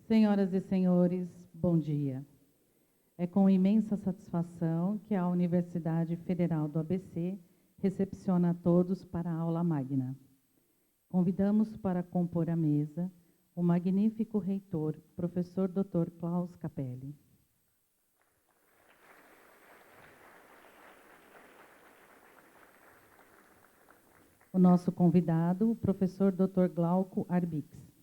Senhoras e senhores, bom dia. É com imensa satisfação que a Universidade Federal do ABC recepciona a todos para a aula magna. Convidamos para compor a mesa o magnífico reitor, professor Dr. Klaus Capelli. O nosso convidado, o professor Dr. Glauco Arbix.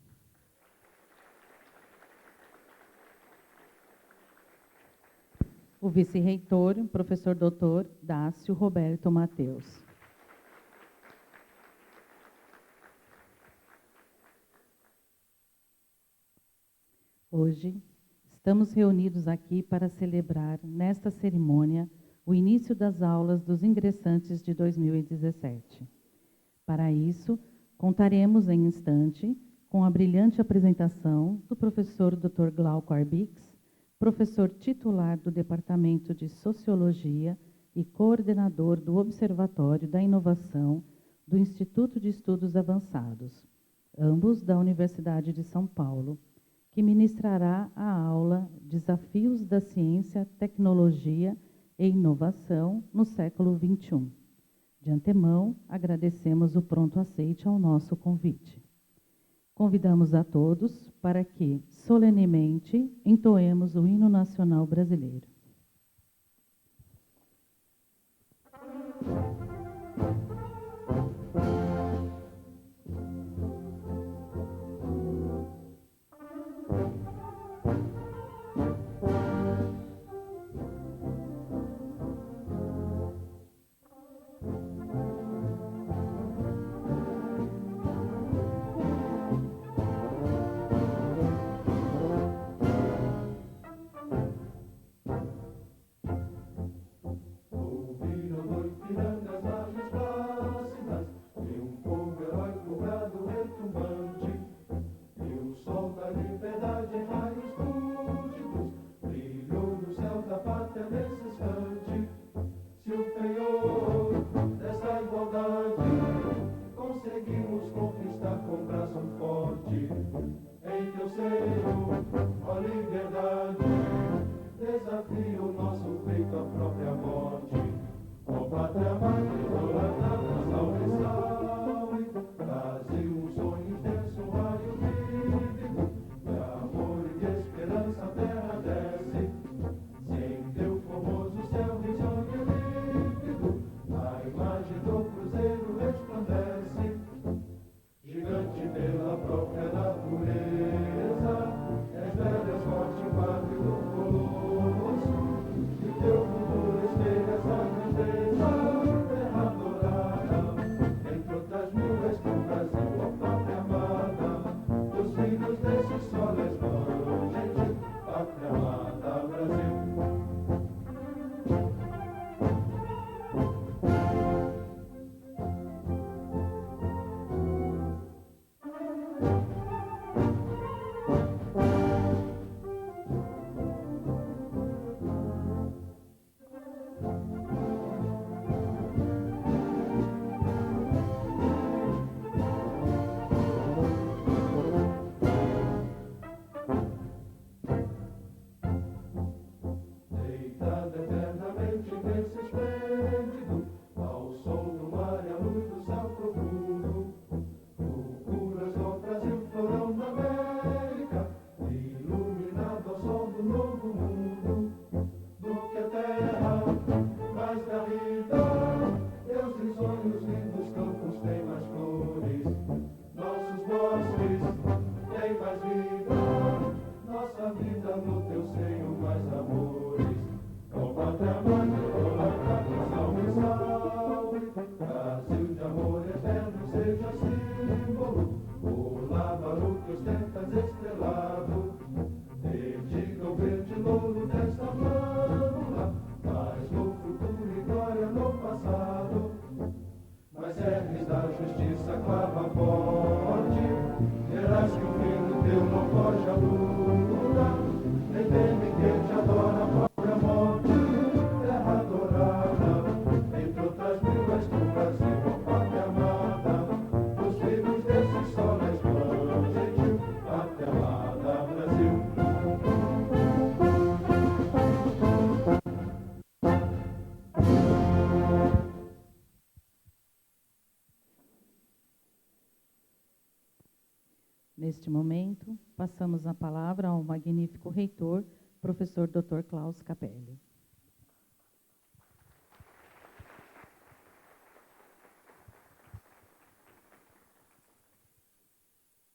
O vice-reitor, professor Dr. Dácio Roberto Mateus. Hoje, estamos reunidos aqui para celebrar, nesta cerimônia, o início das aulas dos ingressantes de 2017. Para isso, contaremos em instante com a brilhante apresentação do professor Dr. Glauco Arbix, professor titular do Departamento de Sociologia e coordenador do Observatório da Inovação do Instituto de Estudos Avançados, ambos da Universidade de São Paulo, que ministrará a aula Desafios da Ciência, Tecnologia e Inovação no século XXI. De antemão, agradecemos o pronto aceite ao nosso convite. Convidamos a todos para que, solenemente, entoemos o hino nacional brasileiro. Neste momento, passamos a palavra ao magnífico reitor, professor Dr. Klaus Capelli.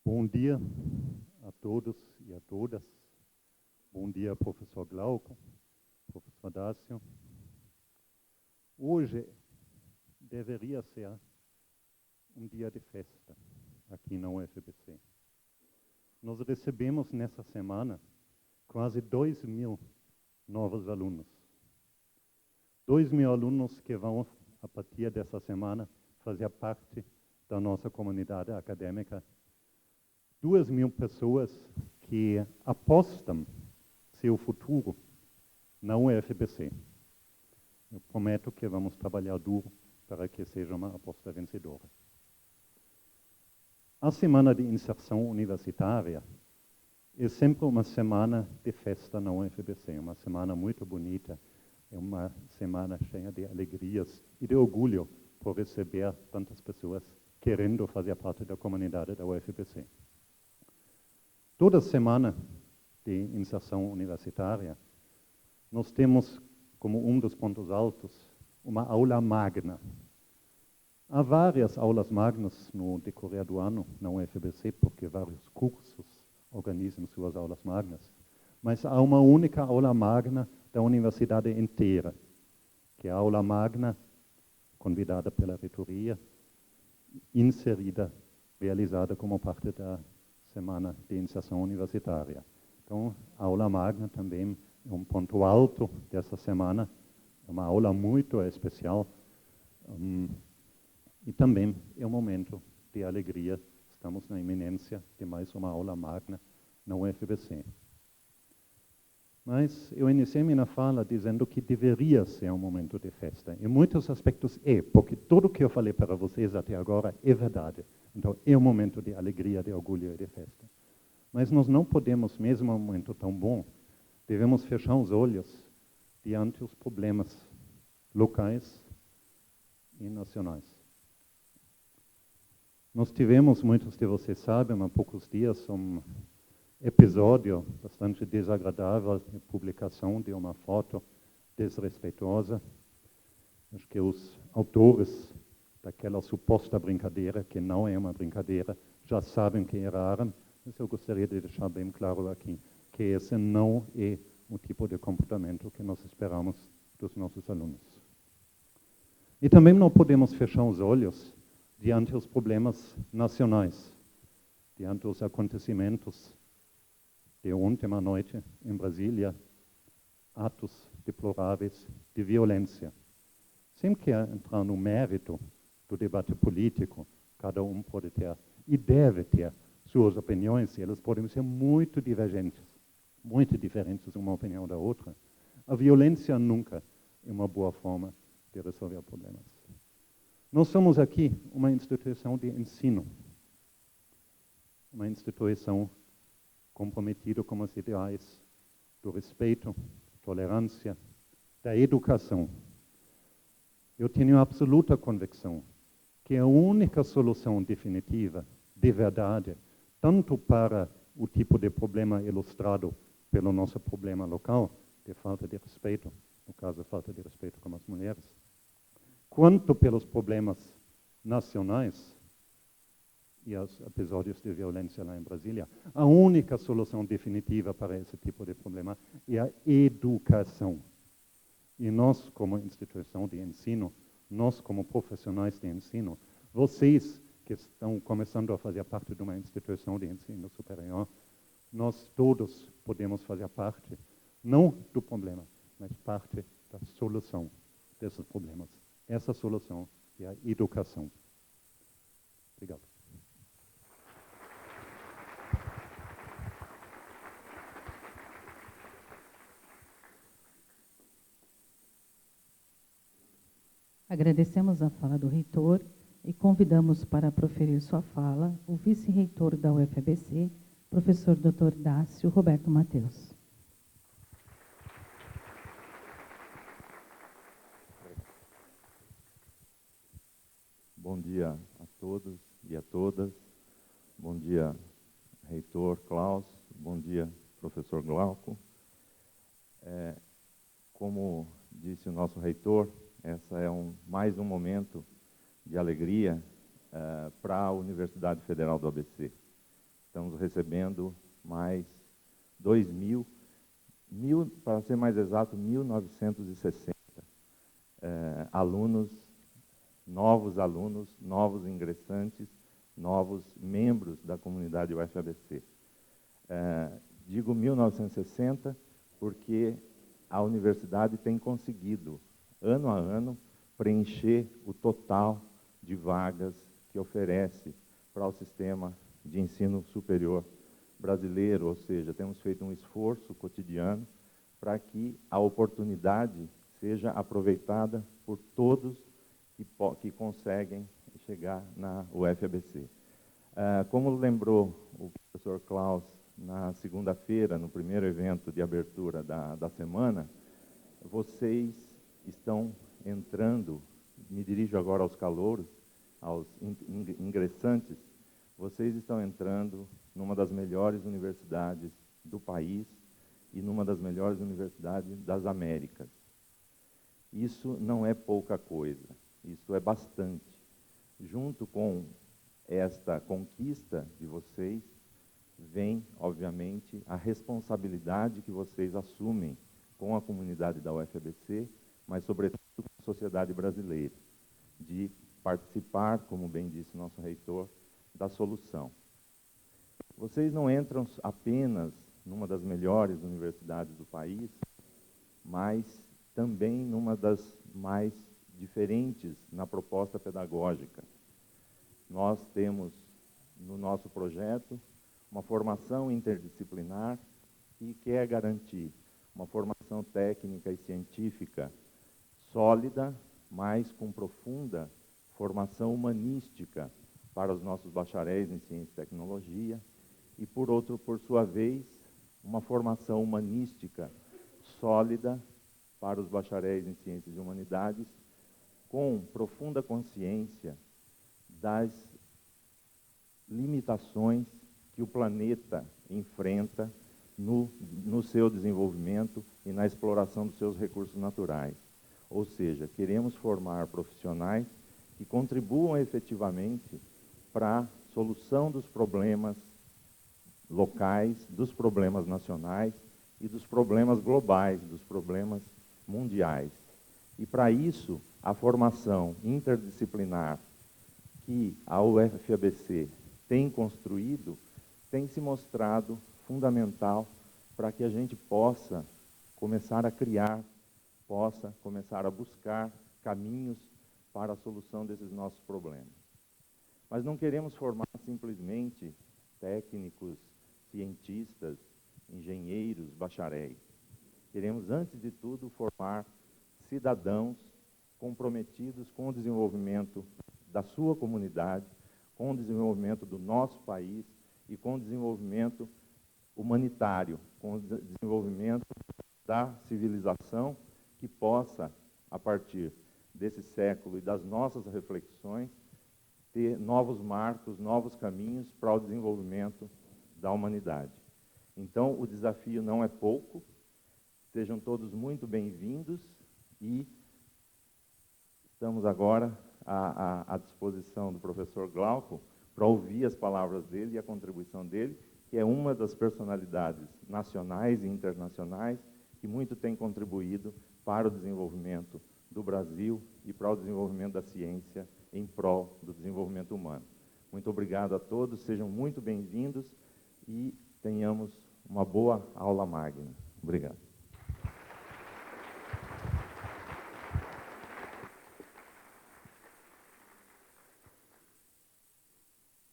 Bom dia a todos e a todas. Bom dia, professor Glauco, professor Dácio. Hoje deveria ser um dia de festa aqui na UFBC. Nós recebemos nessa semana quase 2.000 novos alunos. 2.000 alunos que vão, a partir dessa semana, fazer parte da nossa comunidade acadêmica. 2.000 pessoas que apostam seu futuro na UFBC. Eu prometo que vamos trabalhar duro para que seja uma aposta vencedora. A semana de inserção universitária é sempre uma semana de festa na UFBC, uma semana muito bonita, é uma semana cheia de alegrias e de orgulho por receber tantas pessoas querendo fazer parte da comunidade da UFBC. Toda semana de inserção universitária, nós temos como um dos pontos altos uma aula magna. Há várias aulas magnas no decorrer do ano na UFBC, porque vários cursos organizam suas aulas magnas, mas há uma única aula magna da universidade inteira, que é a aula magna convidada pela reitoria, inserida, realizada como parte da semana de iniciação universitária. Então, a aula magna também é um ponto alto dessa semana, é uma aula muito especial e também é um momento de alegria. Estamos na iminência de mais uma aula magna na UFBC. Mas eu iniciei minha fala dizendo que deveria ser um momento de festa. Em muitos aspectos é, porque tudo que eu falei para vocês até agora é verdade. Então, é um momento de alegria, de orgulho e de festa. Mas nós não podemos, mesmo em um momento tão bom, devemos fechar os olhos diante dos problemas locais e nacionais. Nós tivemos, muitos de vocês sabem, há poucos dias, um episódio bastante desagradável de publicação de uma foto desrespeitosa. Acho que os autores daquela suposta brincadeira, que não é uma brincadeira, já sabem que erraram, mas eu gostaria de deixar bem claro aqui que esse não é o tipo de comportamento que nós esperamos dos nossos alunos. E também não podemos fechar os olhos diante dos problemas nacionais, diante dos acontecimentos de ontem à noite em Brasília, atos deploráveis de violência. Sem querer entrar no mérito do debate político, cada um pode ter e deve ter suas opiniões, e elas podem ser muito divergentes, muito diferentes uma opinião da outra. A violência nunca é uma boa forma de resolver problemas. Nós somos aqui uma instituição de ensino, uma instituição comprometida com os ideais do respeito, tolerância, da educação. Eu tenho absoluta convicção que a única solução definitiva, de verdade, tanto para o tipo de problema ilustrado pelo nosso problema local, de falta de respeito, no caso, falta de respeito com as mulheres, quanto pelos problemas nacionais e os episódios de violência lá em Brasília, a única solução definitiva para esse tipo de problema é a educação. E nós, como instituição de ensino, nós, como profissionais de ensino, vocês que estão começando a fazer parte de uma instituição de ensino superior, nós todos podemos fazer parte, não do problema, mas parte da solução desses problemas. Essa solução é a educação. Obrigado. Agradecemos a fala do reitor e convidamos para proferir sua fala o vice-reitor da UFABC, professor Dr. Dácio Roberto Mateus. Bom dia a todos e a todas. Bom dia, reitor Klaus, bom dia, professor Glauco. Como disse o nosso reitor, essa é mais um momento de alegria para a Universidade Federal do ABC. Estamos recebendo mais 2.000, para ser mais exato, 1.960 alunos, novos ingressantes, novos membros da comunidade UFABC. Digo 1960 porque a universidade tem conseguido, ano a ano, preencher o total de vagas que oferece para o sistema de ensino superior brasileiro, ou seja, temos feito um esforço cotidiano para que a oportunidade seja aproveitada por todos que conseguem chegar na UFABC. Como lembrou o professor Klaus na segunda-feira, no primeiro evento de abertura da semana, vocês estão entrando, me dirijo agora aos calouros, aos ingressantes, vocês estão entrando numa das melhores universidades do país e numa das melhores universidades das Américas. Isso não é pouca coisa, isso é bastante. Junto com esta conquista de vocês, vem, obviamente, a responsabilidade que vocês assumem com a comunidade da UFABC, mas, sobretudo, com a sociedade brasileira, de participar, como bem disse nosso reitor, da solução. Vocês não entram apenas numa das melhores universidades do país, mas também numa das mais diferentes na proposta pedagógica. Nós temos no nosso projeto uma formação interdisciplinar que quer garantir uma formação técnica e científica sólida, mas com profunda formação humanística para os nossos bacharéis em ciência e tecnologia e, por sua vez, uma formação humanística sólida para os bacharéis em ciências e humanidades, com profunda consciência das limitações que o planeta enfrenta no seu desenvolvimento e na exploração dos seus recursos naturais. Ou seja, queremos formar profissionais que contribuam efetivamente para a solução dos problemas locais, dos problemas nacionais e dos problemas globais, dos problemas mundiais. E, para isso, a formação interdisciplinar que a UFABC tem construído tem se mostrado fundamental para que a gente possa começar a criar, possa começar a buscar caminhos para a solução desses nossos problemas. Mas não queremos formar simplesmente técnicos, cientistas, engenheiros, bacharéis. Queremos, antes de tudo, formar cidadãos comprometidos com o desenvolvimento da sua comunidade, com o desenvolvimento do nosso país e com o desenvolvimento humanitário, com o desenvolvimento da civilização que possa, a partir desse século e das nossas reflexões, ter novos marcos, novos caminhos para o desenvolvimento da humanidade. Então, o desafio não é pouco, sejam todos muito bem-vindos e estamos agora à disposição do professor Glauco para ouvir as palavras dele e a contribuição dele, que é uma das personalidades nacionais e internacionais que muito tem contribuído para o desenvolvimento do Brasil e para o desenvolvimento da ciência em prol do desenvolvimento humano. Muito obrigado a todos, sejam muito bem-vindos e tenhamos uma boa aula magna. Obrigado.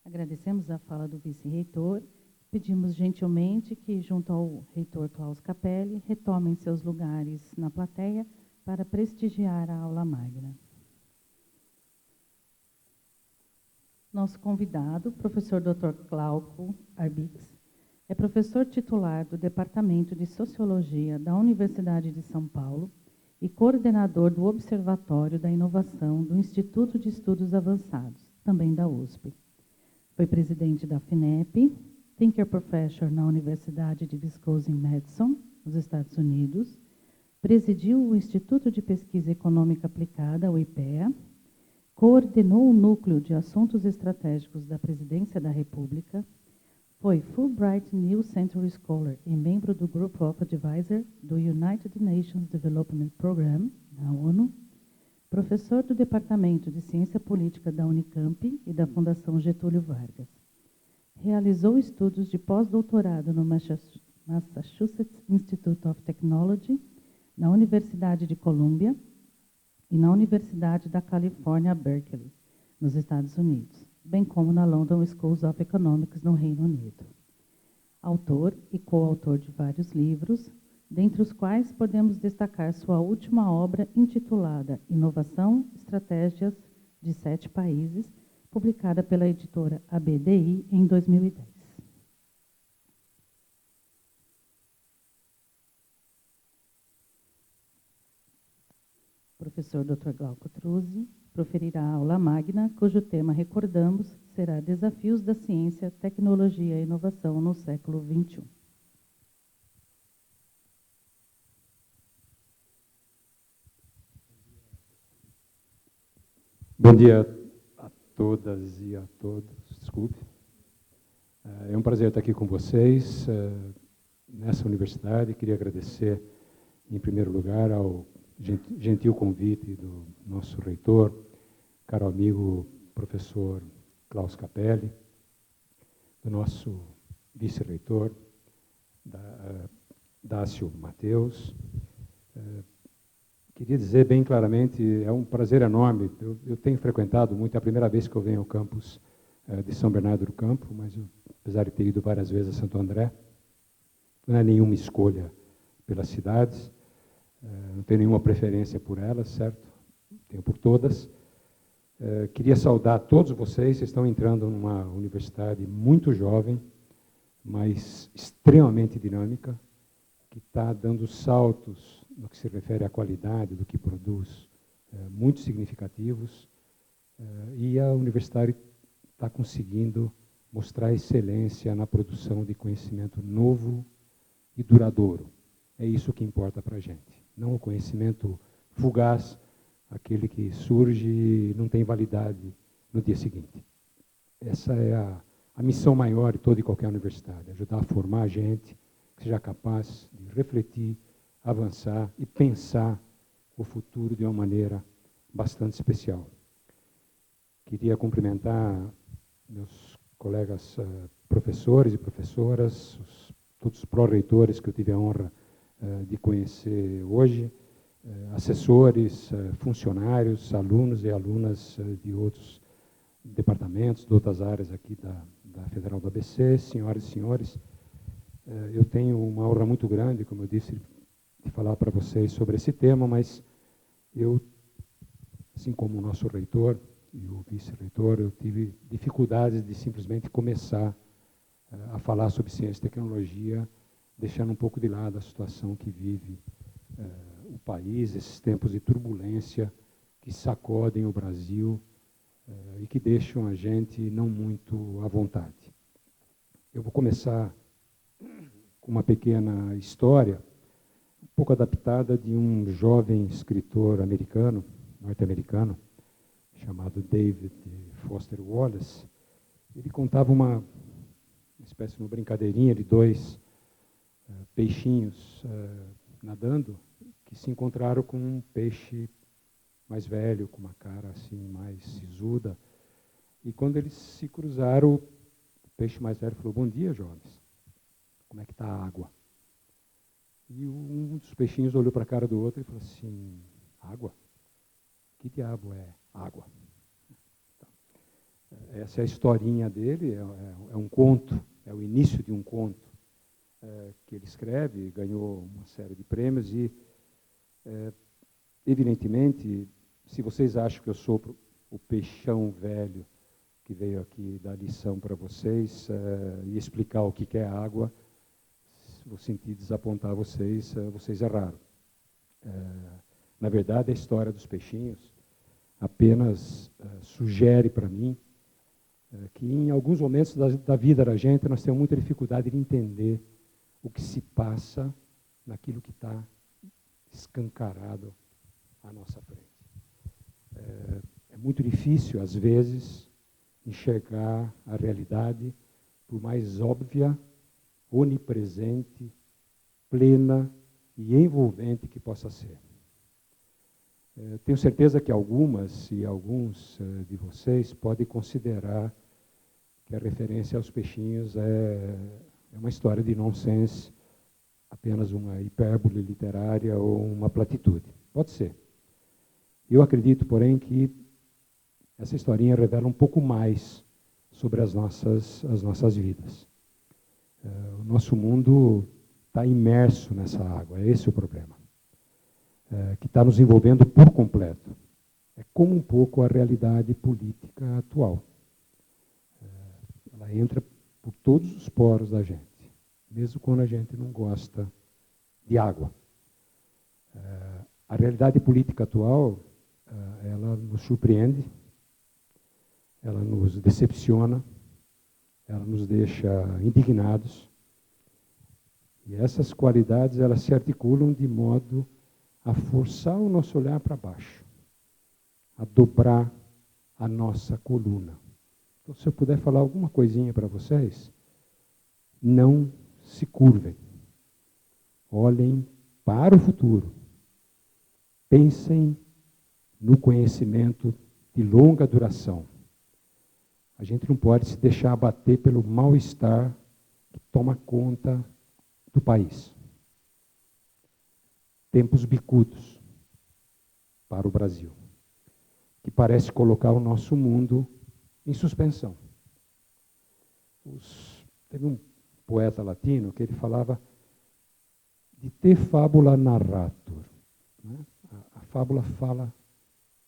Agradecemos a fala do vice-reitor. Pedimos gentilmente que, junto ao reitor Klaus Capelli, retomem seus lugares na plateia para prestigiar a aula magna. Nosso convidado, professor Dr. Glauco Arbix, é professor titular do Departamento de Sociologia da Universidade de São Paulo e coordenador do Observatório da Inovação do Instituto de Estudos Avançados, também da USP. Foi presidente da FINEP, Thinker Professor na Universidade de Wisconsin-Madison, nos Estados Unidos. Presidiu o Instituto de Pesquisa Econômica Aplicada, o IPEA. Coordenou o Núcleo de Assuntos Estratégicos da Presidência da República. Foi Fulbright New Century Scholar e membro do Group of Advisors do United Nations Development Program, na ONU. Professor do Departamento de Ciência Política da Unicamp e da Fundação Getúlio Vargas. Realizou estudos de pós-doutorado no Massachusetts Institute of Technology, na Universidade de Colômbia e na Universidade da Califórnia, Berkeley, nos Estados Unidos, bem como na London School of Economics, no Reino Unido. Autor e coautor de vários livros, dentre os quais podemos destacar sua última obra intitulada Inovação, Estratégias de 7 Países, publicada pela editora ABDI em 2010. O professor Dr. Glauco Truzzi proferirá a aula magna, cujo tema, recordamos, será Desafios da Ciência, Tecnologia e Inovação no século XXI. Bom dia a todas e a todos, desculpe. É um prazer estar aqui com vocês nessa universidade. Queria agradecer, em primeiro lugar, ao gentil convite do nosso reitor, caro amigo professor Klaus Capelli, do nosso vice-reitor, Dácio Mateus. Queria dizer bem claramente, é um prazer enorme. Eu tenho frequentado muito, é a primeira vez que eu venho ao campus de São Bernardo do Campo, mas apesar de ter ido várias vezes a Santo André, não é nenhuma escolha pelas cidades, não tenho nenhuma preferência por elas, certo? Tenho por todas. Queria saudar todos vocês estão entrando numa universidade muito jovem, mas extremamente dinâmica, que está dando saltos no que se refere à qualidade do que produz, muito significativos, e a universidade está conseguindo mostrar excelência na produção de conhecimento novo e duradouro. É isso que importa para a gente, não o conhecimento fugaz, aquele que surge e não tem validade no dia seguinte. Essa é a missão maior de toda e qualquer universidade, ajudar a formar a gente que seja capaz de refletir, avançar e pensar o futuro de uma maneira bastante especial. Queria cumprimentar meus colegas professores e professoras, todos os pró-reitores que eu tive a honra de conhecer hoje, assessores, funcionários, alunos e alunas de outros departamentos, de outras áreas aqui da Federal do ABC, senhoras e senhores. Eu tenho uma honra muito grande, como eu disse, de falar para vocês sobre esse tema, mas eu, assim como o nosso reitor e o vice-reitor, eu tive dificuldades de simplesmente começar a falar sobre ciência e tecnologia, deixando um pouco de lado a situação que vive o país, esses tempos de turbulência que sacodem o Brasil e que deixam a gente não muito à vontade. Eu vou começar com uma pequena história, um pouco adaptada de um jovem escritor americano, norte-americano, chamado David Foster Wallace. Ele contava uma espécie de uma brincadeirinha de dois peixinhos nadando, que se encontraram com um peixe mais velho, com uma cara assim mais sisuda. E quando eles se cruzaram, o peixe mais velho falou: "Bom dia, jovens. Como é que está a água?" E um dos peixinhos olhou para a cara do outro e falou assim: "Água? Que diabo é água?" Essa é a historinha dele, é um conto, é o início de um conto que ele escreve, ganhou uma série de prêmios e, evidentemente, se vocês acham que eu sou o peixão velho que veio aqui dar lição para vocês e explicar o que é água, vou sentir desapontar vocês, vocês erraram. Na verdade, a história dos peixinhos apenas sugere para mim que em alguns momentos da vida da gente nós temos muita dificuldade de entender o que se passa naquilo que está escancarado à nossa frente. É muito difícil, às vezes, enxergar a realidade, por mais óbvia, onipresente, plena e envolvente que possa ser. Tenho certeza que algumas e alguns de vocês podem considerar que a referência aos peixinhos é uma história de nonsense, apenas uma hipérbole literária ou uma platitude. Pode ser. Eu acredito, porém, que essa historinha revela um pouco mais sobre as nossas vidas. O nosso mundo está imerso nessa água, esse é o problema. Que está nos envolvendo por completo. É como um pouco a realidade política atual. Ela entra por todos os poros da gente, mesmo quando a gente não gosta de água. A realidade política atual, ela nos surpreende, ela nos decepciona, ela nos deixa indignados. E essas qualidades, elas se articulam de modo a forçar o nosso olhar para baixo, a dobrar a nossa coluna. Então, se eu puder falar alguma coisinha para vocês, não se curvem. Olhem para o futuro. Pensem no conhecimento de longa duração. A gente não pode se deixar abater pelo mal-estar que toma conta do país. Tempos bicudos para o Brasil, que parece colocar o nosso mundo em suspensão. Teve um poeta latino que ele falava de te fabula narratur. Né? A fábula fala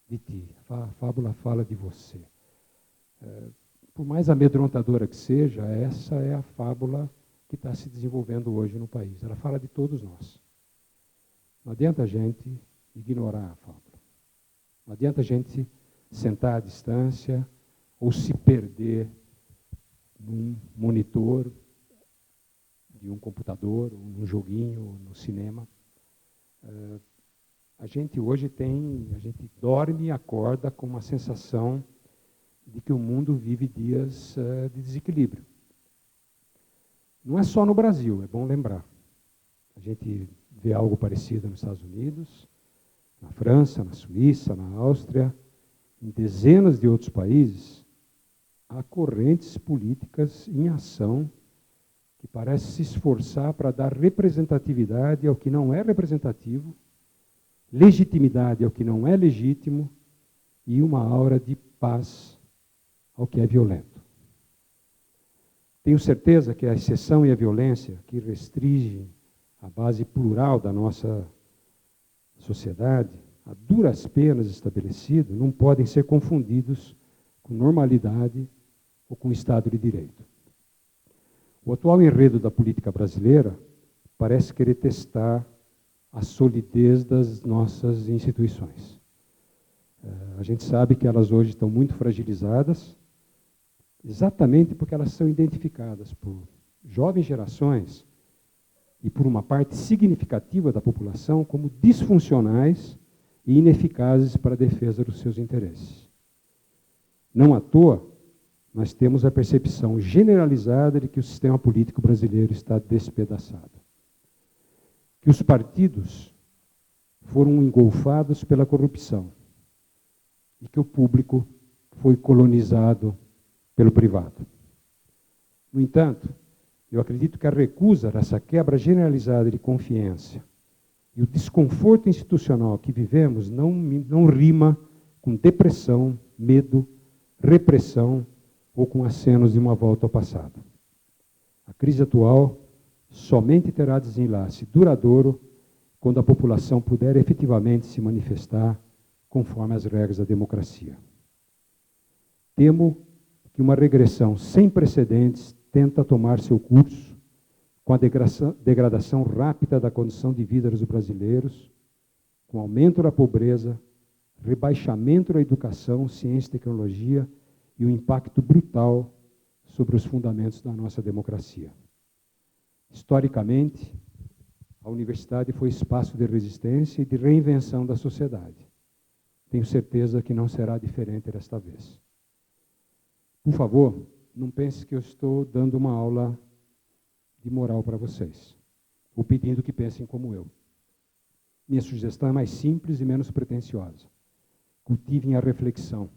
de ti, a fábula fala de você. Por mais amedrontadora que seja, essa é a fábula que está se desenvolvendo hoje no país. Ela fala de todos nós. Não adianta a gente ignorar a fábula. Não adianta a gente sentar à distância ou se perder num monitor de um computador, ou num joguinho, ou no cinema. A gente hoje a gente dorme e acorda com uma sensação de que o mundo vive dias de desequilíbrio. Não é só no Brasil, é bom lembrar. A gente vê algo parecido nos Estados Unidos, na França, na Suíça, na Áustria, em dezenas de outros países. Há correntes políticas em ação que parecem se esforçar para dar representatividade ao que não é representativo, legitimidade ao que não é legítimo e uma aura de paz ao que é violento. Tenho certeza que a exceção e a violência que restringem a base plural da nossa sociedade, a duras penas estabelecido, não podem ser confundidos com normalidade ou com Estado de Direito. O atual enredo da política brasileira parece querer testar a solidez das nossas instituições. A gente sabe que elas hoje estão muito fragilizadas, exatamente porque elas são identificadas por jovens gerações e por uma parte significativa da população como disfuncionais e ineficazes para a defesa dos seus interesses. Não à toa, nós temos a percepção generalizada de que o sistema político brasileiro está despedaçado. Que os partidos foram engolfados pela corrupção e que o público foi colonizado pelo privado. No entanto, eu acredito que a recusa dessa quebra generalizada de confiança e o desconforto institucional que vivemos não rima com depressão, medo, repressão ou com acenos de uma volta ao passado. A crise atual somente terá desenlace duradouro quando a população puder efetivamente se manifestar conforme as regras da democracia. Temo que uma regressão sem precedentes tenta tomar seu curso com a degradação rápida da condição de vida dos brasileiros, com aumento da pobreza, rebaixamento da educação, ciência e tecnologia e o impacto brutal sobre os fundamentos da nossa democracia. Historicamente, a universidade foi espaço de resistência e de reinvenção da sociedade. Tenho certeza que não será diferente desta vez. Por favor, não pense que eu estou dando uma aula de moral para vocês, ou pedindo que pensem como eu. Minha sugestão é mais simples e menos pretensiosa. Cultivem a reflexão,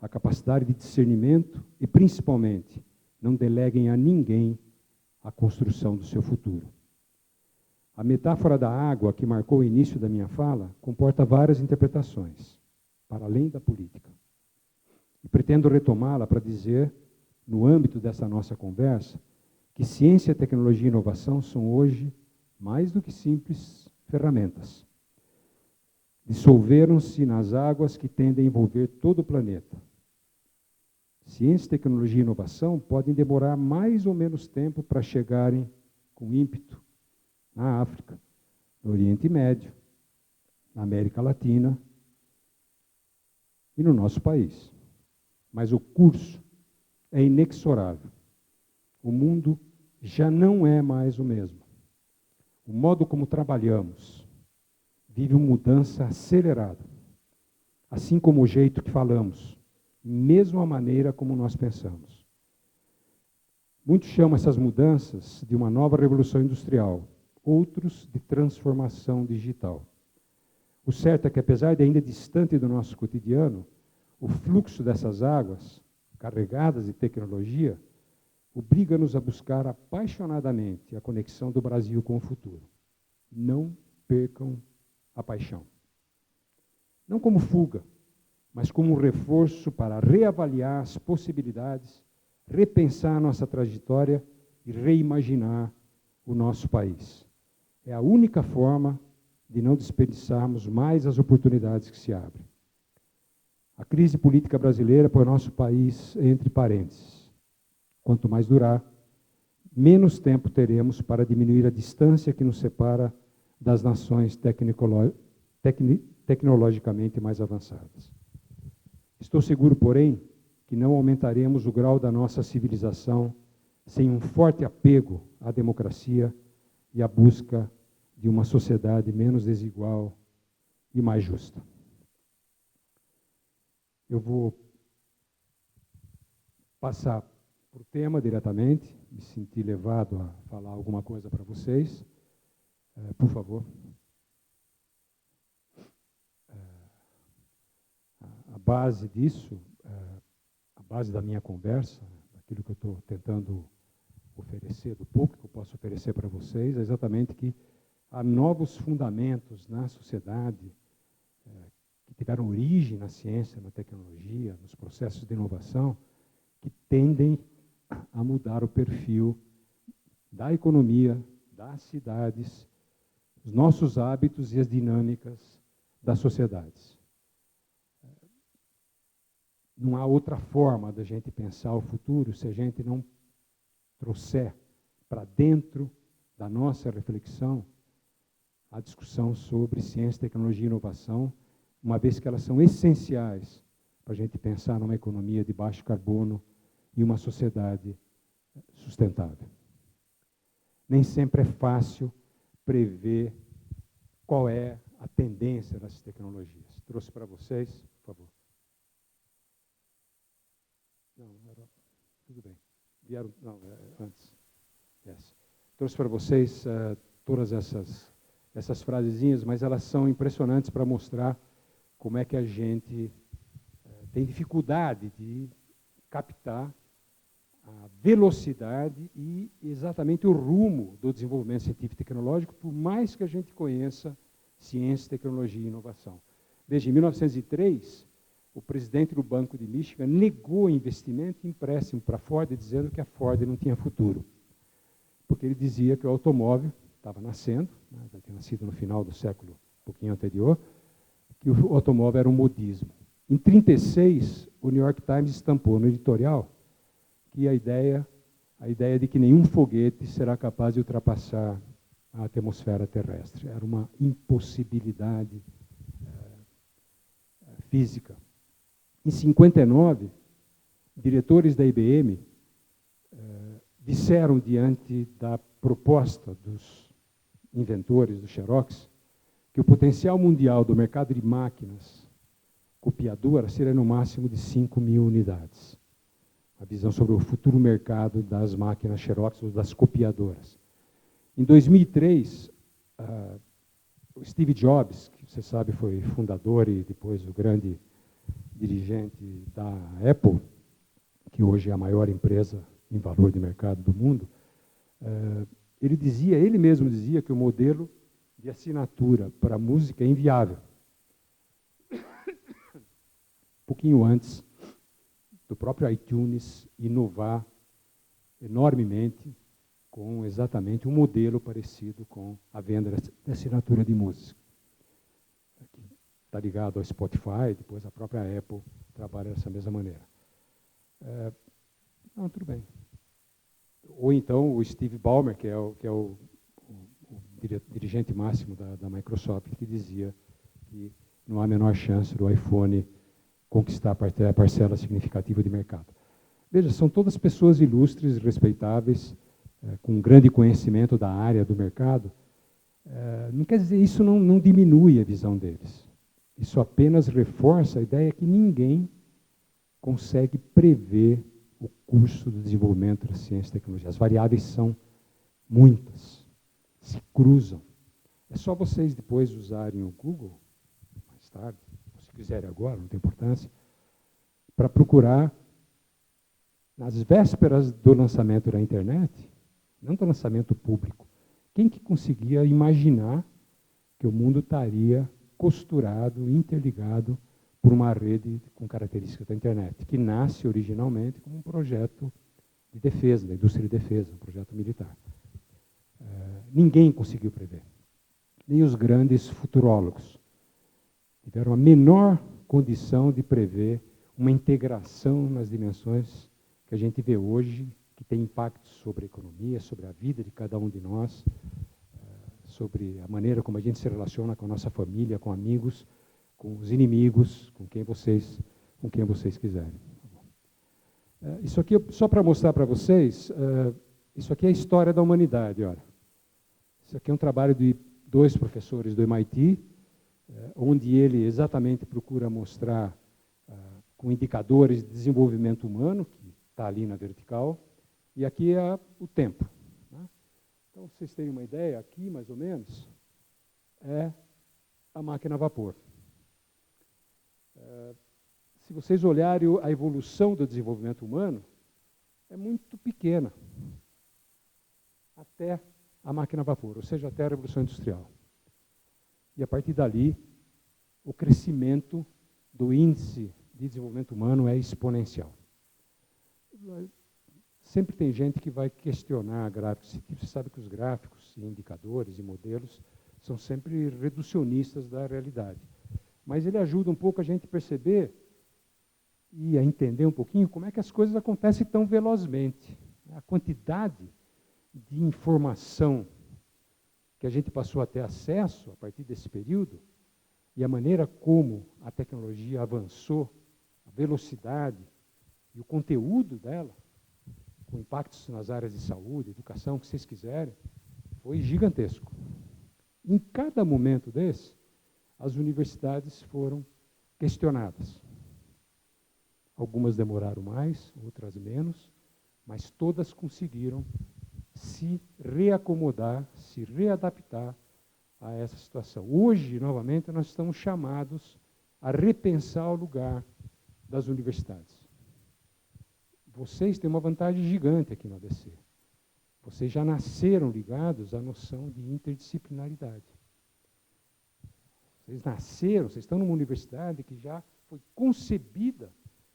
a capacidade de discernimento e, principalmente, não deleguem a ninguém a construção do seu futuro. A metáfora da água, que marcou o início da minha fala, comporta várias interpretações, para além da política. E pretendo retomá-la para dizer, no âmbito dessa nossa conversa, que ciência, tecnologia e inovação são hoje mais do que simples ferramentas. Dissolveram-se nas águas que tendem a envolver todo o planeta. Ciência, tecnologia e inovação podem demorar mais ou menos tempo para chegarem com ímpeto na África, no Oriente Médio, na América Latina e no nosso país. Mas o curso é inexorável. O mundo já não é mais o mesmo. O modo como trabalhamos vive uma mudança acelerada, assim como o jeito que falamos, mesmo a maneira como nós pensamos. Muitos chamam essas mudanças de uma nova revolução industrial, outros de transformação digital. O certo é que, apesar de ainda distante do nosso cotidiano, o fluxo dessas águas, carregadas de tecnologia, obriga-nos a buscar apaixonadamente a conexão do Brasil com o futuro. Não percam a paixão. Não como fuga, mas como um reforço para reavaliar as possibilidades, repensar a nossa trajetória e reimaginar o nosso país. É a única forma de não desperdiçarmos mais as oportunidades que se abrem. A crise política brasileira põe o nosso país entre parênteses. Quanto mais durar, menos tempo teremos para diminuir a distância que nos separa das nações tecnologicamente mais avançadas. Estou seguro, porém, que não aumentaremos o grau da nossa civilização sem um forte apego à democracia e à busca de uma sociedade menos desigual e mais justa. Eu vou passar para o tema diretamente, me senti levado a falar alguma coisa para vocês. Por favor. A base disso, a base da minha conversa, daquilo que eu estou tentando oferecer, do pouco que eu posso oferecer para vocês, é exatamente que há novos fundamentos na sociedade que tiveram origem na ciência, na tecnologia, nos processos de inovação, que tendem a mudar o perfil da economia, das cidades, os nossos hábitos e as dinâmicas das sociedades. Não há outra forma da gente pensar o futuro se a gente não trouxer para dentro da nossa reflexão a discussão sobre ciência, tecnologia e inovação, uma vez que elas são essenciais para a gente pensar numa economia de baixo carbono e uma sociedade sustentável. Nem sempre é fácil prever qual é a tendência dessas tecnologias. Trouxe para vocês, por favor. Não, tudo bem. Vieram, não, antes. Yes. Trouxe para vocês todas essas frasezinhas, mas elas são impressionantes para mostrar como é que a gente tem dificuldade de captar a velocidade e exatamente o rumo do desenvolvimento científico e tecnológico, por mais que a gente conheça ciência, tecnologia e inovação. Veja, em 1903, o presidente do Banco de Michigan negou investimento e empréstimo para a Ford, dizendo que a Ford não tinha futuro. Porque ele dizia que o automóvel estava nascendo, né, já tinha nascido no final do século um pouquinho anterior, que o automóvel era um modismo. Em 1936, o New York Times estampou no editorial que a ideia de que nenhum foguete será capaz de ultrapassar a atmosfera terrestre. Era uma impossibilidade física. Em 1959, diretores da IBM disseram diante da proposta dos inventores do Xerox que o potencial mundial do mercado de máquinas copiadoras seria no máximo de 5.000 unidades. A visão sobre o futuro mercado das máquinas Xerox ou das copiadoras. Em 2003, o Steve Jobs, que você sabe foi fundador e depois o grande dirigente da Apple, que hoje é a maior empresa em valor de mercado do mundo, ele mesmo dizia que o modelo de assinatura para música é inviável. Um pouquinho antes do próprio iTunes inovar enormemente com exatamente um modelo parecido com a venda de assinatura de música. Está ligado ao Spotify, depois a própria Apple trabalha dessa mesma maneira. Não, tudo bem. Ou então o Steve Ballmer, que é o dirigente máximo da Microsoft, que dizia que não há a menor chance do iPhone conquistar a parcela significativa de mercado. Veja, são todas pessoas ilustres, respeitáveis, com grande conhecimento da área do mercado. Não quer dizer, isso não diminui a visão deles. Isso apenas reforça a ideia que ninguém consegue prever o curso do desenvolvimento da ciência e tecnologia. As variáveis são muitas, se cruzam. É só vocês depois usarem o Google, mais tarde, ou se quiserem agora, não tem importância, para procurar, nas vésperas do lançamento da internet, não do lançamento público, quem que conseguia imaginar que o mundo estaria costurado, interligado por uma rede com características da internet, que nasce originalmente como um projeto de defesa, da indústria de defesa, um projeto militar. Ninguém conseguiu prever, nem os grandes futurólogos tiveram a menor condição de prever uma integração nas dimensões que a gente vê hoje, que tem impacto sobre a economia, sobre a vida de cada um de nós, sobre a maneira como a gente se relaciona com a nossa família, com amigos, com os inimigos, com quem vocês quiserem. Isso aqui, só para mostrar para vocês, isso aqui é a história da humanidade. Olha. Isso aqui é um trabalho de 2 professores do MIT, onde ele exatamente procura mostrar com indicadores de desenvolvimento humano, que está ali na vertical, e aqui é o tempo. Né? Então, vocês têm uma ideia, aqui mais ou menos, é a máquina a vapor. Se vocês olharem a evolução do desenvolvimento humano, é muito pequena, até a máquina a vapor, ou seja, até a Revolução Industrial. E a partir dali, o crescimento do índice de desenvolvimento humano é exponencial. Sempre tem gente que vai questionar gráficos. Você sabe que os gráficos, e indicadores e modelos são sempre reducionistas da realidade. Mas ele ajuda um pouco a gente a perceber e a entender um pouquinho como é que as coisas acontecem tão velozmente. A quantidade de informação que a gente passou a ter acesso a partir desse período e a maneira como a tecnologia avançou, a velocidade e o conteúdo dela, com impactos nas áreas de saúde, educação, o que vocês quiserem, foi gigantesco. Em cada momento desse, as universidades foram questionadas. Algumas demoraram mais, outras menos, mas todas conseguiram se reacomodar, se readaptar a essa situação. Hoje, novamente, nós estamos chamados a repensar o lugar das universidades. Vocês têm uma vantagem gigante aqui no ABC. Vocês já nasceram ligados à noção de interdisciplinaridade. Vocês nasceram, vocês estão numa universidade que já foi concebida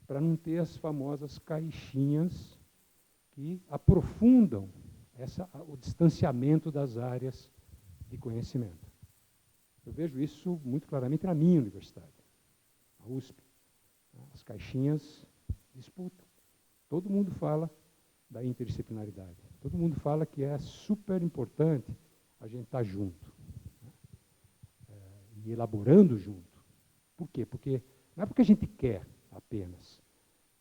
para não ter as famosas caixinhas que aprofundam o distanciamento das áreas de conhecimento. Eu vejo isso muito claramente na minha universidade, a USP. As caixinhas disputam. Todo mundo fala da interdisciplinaridade. Todo mundo fala que é super importante a gente estar junto. E elaborando junto. Por quê? Porque não é porque a gente quer apenas.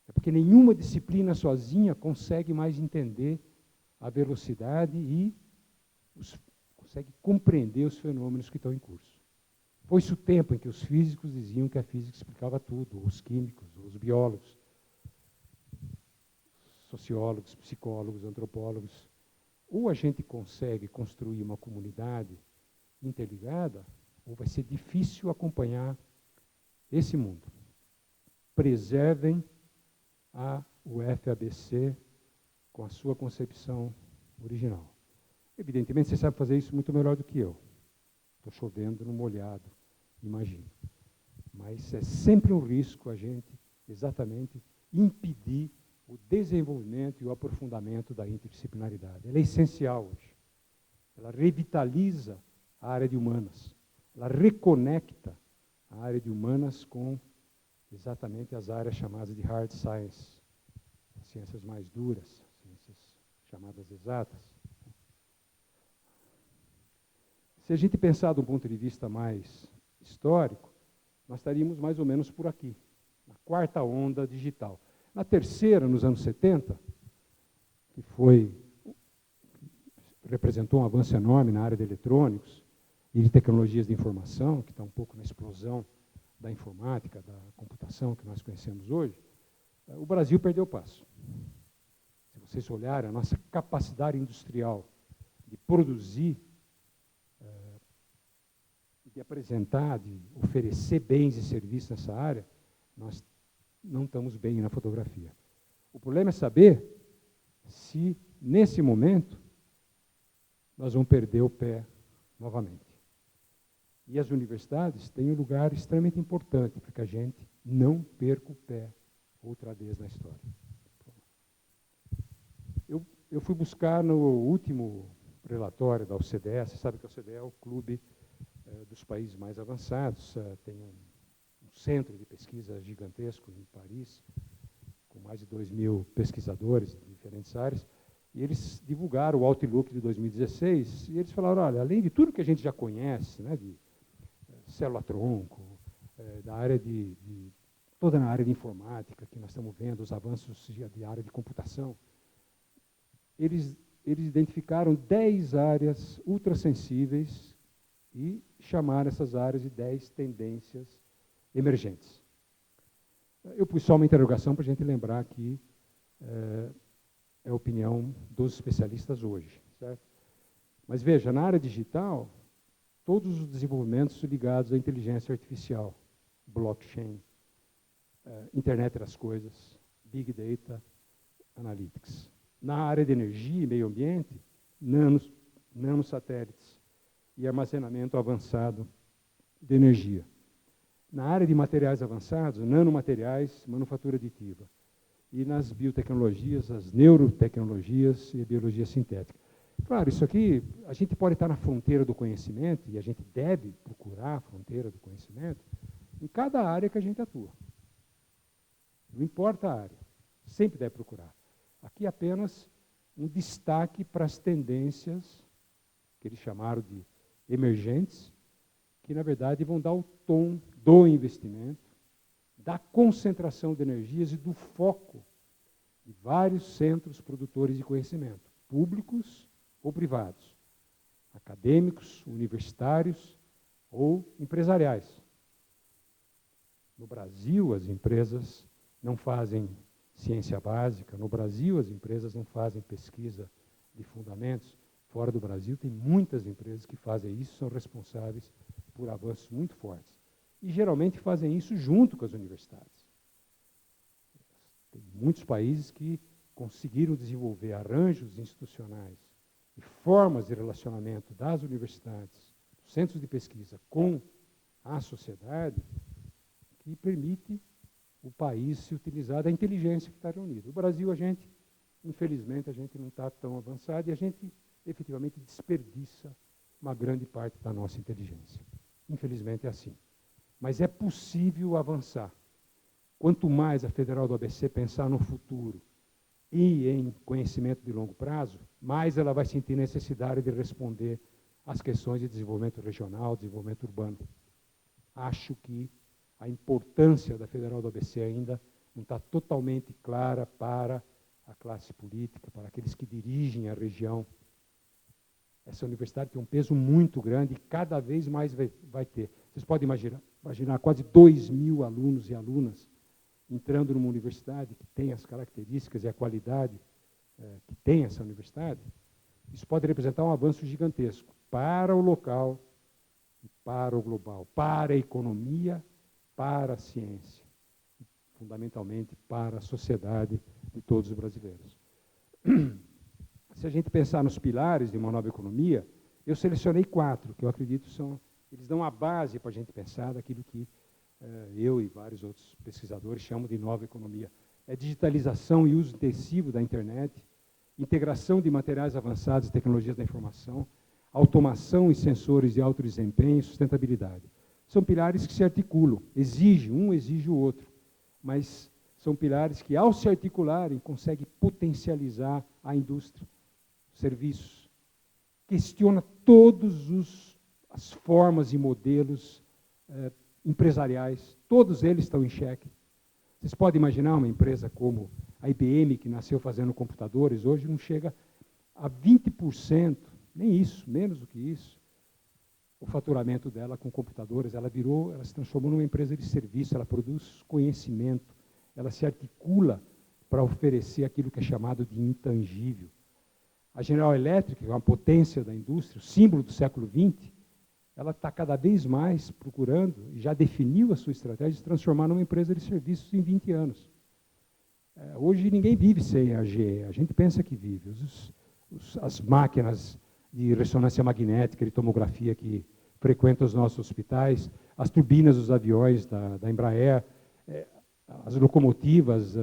É porque nenhuma disciplina sozinha consegue mais entender a velocidade e consegue compreender os fenômenos que estão em curso. Foi-se o tempo em que os físicos diziam que a física explicava tudo, os químicos, os biólogos, sociólogos, psicólogos, antropólogos. Ou a gente consegue construir uma comunidade interligada, ou vai ser difícil acompanhar esse mundo. Preservem a UFABC com a sua concepção original. Evidentemente, você sabe fazer isso muito melhor do que eu. Estou chovendo no molhado, imagino. Mas é sempre um risco a gente, exatamente, impedir o desenvolvimento e o aprofundamento da interdisciplinaridade. Ela é essencial hoje. Ela revitaliza a área de humanas. Ela reconecta a área de humanas com exatamente as áreas chamadas de hard science, as ciências mais duras, ciências chamadas exatas. Se a gente pensar de um ponto de vista mais histórico, nós estaríamos mais ou menos por aqui, na quarta onda digital. Na terceira, nos anos 70, que representou um avanço enorme na área de eletrônicos e de tecnologias de informação, que está um pouco na explosão da informática, da computação que nós conhecemos hoje, o Brasil perdeu o passo. Se vocês olharem a nossa capacidade industrial de produzir, de apresentar, de oferecer bens e serviços nessa área, nós não estamos bem na fotografia. O problema é saber se, nesse momento, nós vamos perder o pé novamente. E as universidades têm um lugar extremamente importante para que a gente não perca o pé outra vez na história. Eu fui buscar no último relatório da OCDE, você sabe que a OCDE é o clube dos países mais avançados, tem um centro de pesquisa gigantesco em Paris, com mais de 2.000 pesquisadores de diferentes áreas, e eles divulgaram o Outlook de 2016, e eles falaram, olha, além de tudo que a gente já conhece, né, de célula-tronco, da área toda na área de informática, que nós estamos vendo, os avanços de área de computação, eles identificaram 10 áreas ultrassensíveis e chamaram essas áreas de 10 tendências emergentes. Eu pus só uma interrogação para a gente lembrar que é a opinião dos especialistas hoje, certo? Mas veja, na área digital, todos os desenvolvimentos ligados à inteligência artificial, blockchain, internet das coisas, big data, analytics. Na área de energia e meio ambiente, nanosatélites e armazenamento avançado de energia. Na área de materiais avançados, nanomateriais, manufatura aditiva. E nas biotecnologias, as neurotecnologias e a biologia sintética. Claro, isso aqui, a gente pode estar na fronteira do conhecimento, e a gente deve procurar a fronteira do conhecimento, em cada área que a gente atua. Não importa a área, sempre deve procurar. Aqui apenas um destaque para as tendências, que eles chamaram de emergentes, que, na verdade, vão dar o tom do investimento, da concentração de energias e do foco de vários centros produtores de conhecimento, públicos ou privados, acadêmicos, universitários ou empresariais. No Brasil, as empresas não fazem ciência básica, no Brasil, as empresas não fazem pesquisa de fundamentos. Fora do Brasil, tem muitas empresas que fazem isso, são responsáveis por avanços muito fortes. E, geralmente, fazem isso junto com as universidades. Tem muitos países que conseguiram desenvolver arranjos institucionais e formas de relacionamento das universidades, dos centros de pesquisa com a sociedade, que permite o país se utilizar da inteligência que está reunida. O Brasil, infelizmente, a gente não está tão avançado e a gente efetivamente desperdiça uma grande parte da nossa inteligência. Infelizmente é assim. Mas é possível avançar. Quanto mais a Federal do ABC pensar no futuro e em conhecimento de longo prazo, mais ela vai sentir necessidade de responder às questões de desenvolvimento regional, desenvolvimento urbano. Acho que a importância da Federal do ABC ainda não está totalmente clara para a classe política, para aqueles que dirigem a região. Essa universidade tem um peso muito grande e cada vez mais vai ter. Vocês podem imaginar quase 2.000 alunos e alunas entrando numa universidade que tem as características e a qualidade que tem essa universidade. Isso pode representar um avanço gigantesco para o local, para o global, para a economia, para a ciência, fundamentalmente para a sociedade de todos os brasileiros. Se a gente pensar nos pilares de uma nova economia, eu selecionei 4, que eu acredito eles dão a base para a gente pensar daquilo que eu e vários outros pesquisadores chamam de nova economia. É digitalização e uso intensivo da internet, integração de materiais avançados e tecnologias da informação, automação e sensores de alto desempenho e sustentabilidade. São pilares que se articulam, um exige o outro, mas são pilares que, ao se articularem, conseguem potencializar a indústria, os serviços, questiona todas as formas e modelos empresariais, todos eles estão em xeque. Vocês podem imaginar uma empresa como a IBM, que nasceu fazendo computadores, hoje não chega a 20%, nem isso, menos do que isso, o faturamento dela com computadores. Ela se transformou numa empresa de serviço, ela produz conhecimento, ela se articula para oferecer aquilo que é chamado de intangível. A General Electric, que é uma potência da indústria, o símbolo do século XX, ela está cada vez mais procurando, e já definiu a sua estratégia de se transformar numa empresa de serviços em 20 anos. Hoje ninguém vive sem a GE, a gente pensa que vive. As máquinas de ressonância magnética, de tomografia que frequentam os nossos hospitais, as turbinas dos aviões da Embraer, as locomotivas,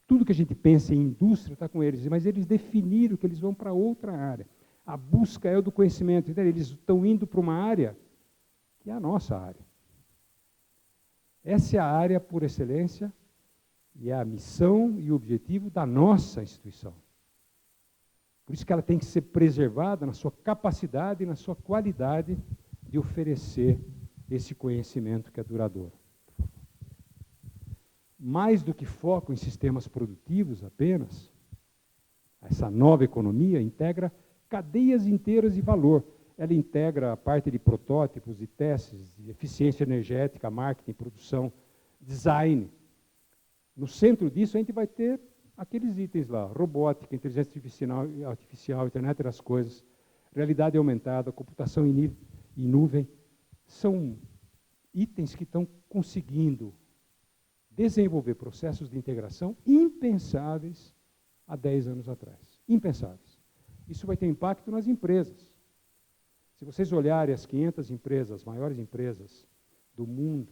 tudo que a gente pensa em indústria está com eles, mas eles definiram que eles vão para outra área. A busca é o do conhecimento, entendeu? Eles estão indo para uma área que é a nossa área. Essa é a área por excelência e é a missão e o objetivo da nossa instituição. Por isso que ela tem que ser preservada na sua capacidade e na sua qualidade de oferecer esse conhecimento que é duradouro. Mais do que foco em sistemas produtivos apenas, essa nova economia integra cadeias inteiras de valor. Ela integra a parte de protótipos, de testes, de eficiência energética, marketing, produção, design. No centro disso, a gente vai ter aqueles itens lá: robótica, inteligência artificial, internet das coisas, realidade aumentada, computação em nuvem. São itens que estão conseguindo desenvolver processos de integração impensáveis há 10 anos atrás. Impensáveis. Isso vai ter impacto nas empresas. Se vocês olharem as 500 empresas, as maiores empresas do mundo,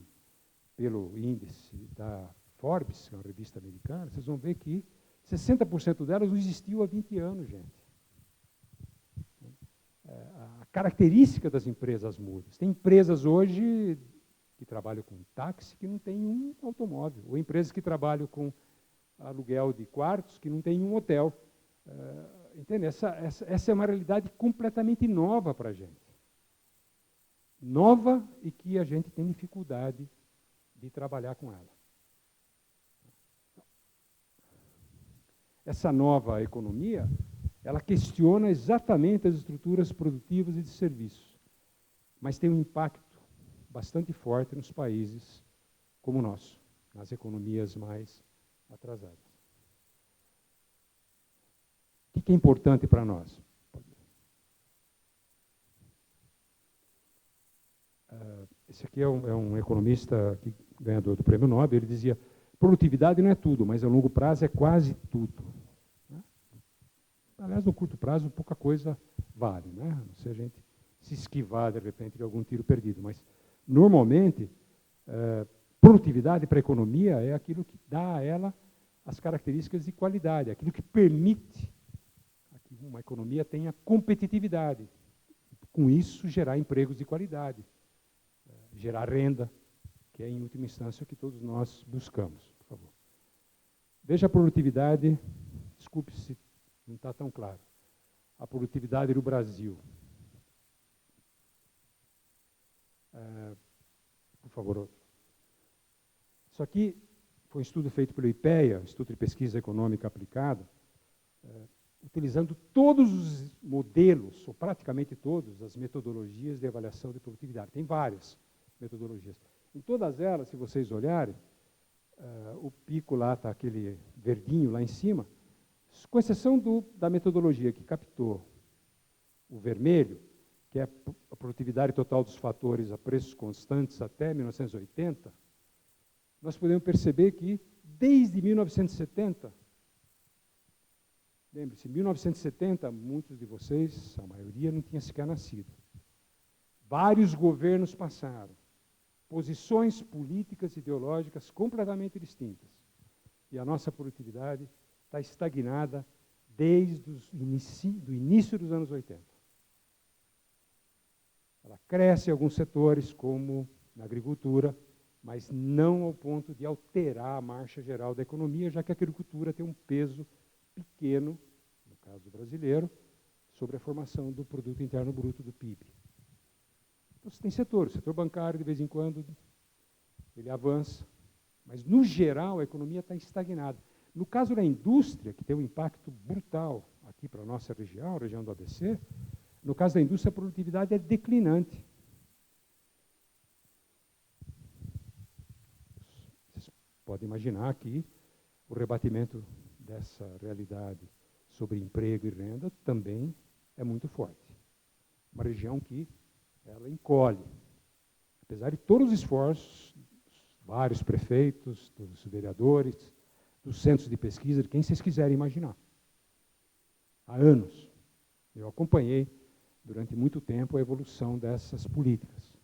pelo índice da Forbes, que é uma revista americana, vocês vão ver que 60% delas não existiu há 20 anos, gente. A característica das empresas muda. Tem empresas hoje que trabalham com táxi que não tem um automóvel, ou empresas que trabalham com aluguel de quartos que não tem um hotel. Entende? Essa é uma realidade completamente nova para a gente. Nova e que a gente tem dificuldade de trabalhar com ela. Essa nova economia, ela questiona exatamente as estruturas produtivas e de serviços, mas tem um impacto bastante forte nos países como o nosso, nas economias mais atrasadas. O que é importante para nós? Esse aqui é um economista ganhador do Prêmio Nobel. Ele dizia: produtividade não é tudo, mas a longo prazo é quase tudo. Aliás, no curto prazo, pouca coisa vale, né? A não ser a gente se esquivar, de repente, de algum tiro perdido. Mas, normalmente, produtividade para a economia é aquilo que dá a ela as características de qualidade, aquilo que permite que uma economia tenha competitividade. Com isso, gerar empregos de qualidade, gerar renda, que é, em última instância, o que todos nós buscamos. Por favor. Veja a produtividade, desculpe se não está tão claro, a produtividade do Brasil. Por favor, outro. Isso aqui foi um estudo feito pelo IPEA, Instituto de Pesquisa Econômica Aplicada, utilizando todos os modelos, ou praticamente todos, as metodologias de avaliação de produtividade. Tem várias metodologias. Em todas elas, se vocês olharem, o pico lá está aquele verdinho lá em cima, com exceção da metodologia que captou o vermelho, que é a produtividade total dos fatores a preços constantes até 1980, nós podemos perceber que, desde 1970, lembre-se, em 1970, muitos de vocês, a maioria, não tinha sequer nascido. Vários governos passaram, posições políticas e ideológicas completamente distintas. E a nossa produtividade está estagnada desde o início dos anos 80. Ela cresce em alguns setores, como na agricultura, mas não ao ponto de alterar a marcha geral da economia, já que a agricultura tem um peso pequeno, no caso brasileiro, sobre a formação do produto interno bruto do PIB. Então, você tem setor, o setor bancário, de vez em quando, ele avança, mas, no geral, a economia está estagnada. No caso da indústria, que tem um impacto brutal aqui para a nossa região, a região do ABC, no caso da indústria, a produtividade é declinante. Vocês podem imaginar que o rebatimento dessa realidade sobre emprego e renda também é muito forte. Uma região que ela encolhe. Apesar de todos os esforços, vários prefeitos, dos vereadores, dos centros de pesquisa, de quem vocês quiserem imaginar. Há anos, eu acompanhei durante muito tempo a evolução dessas políticas.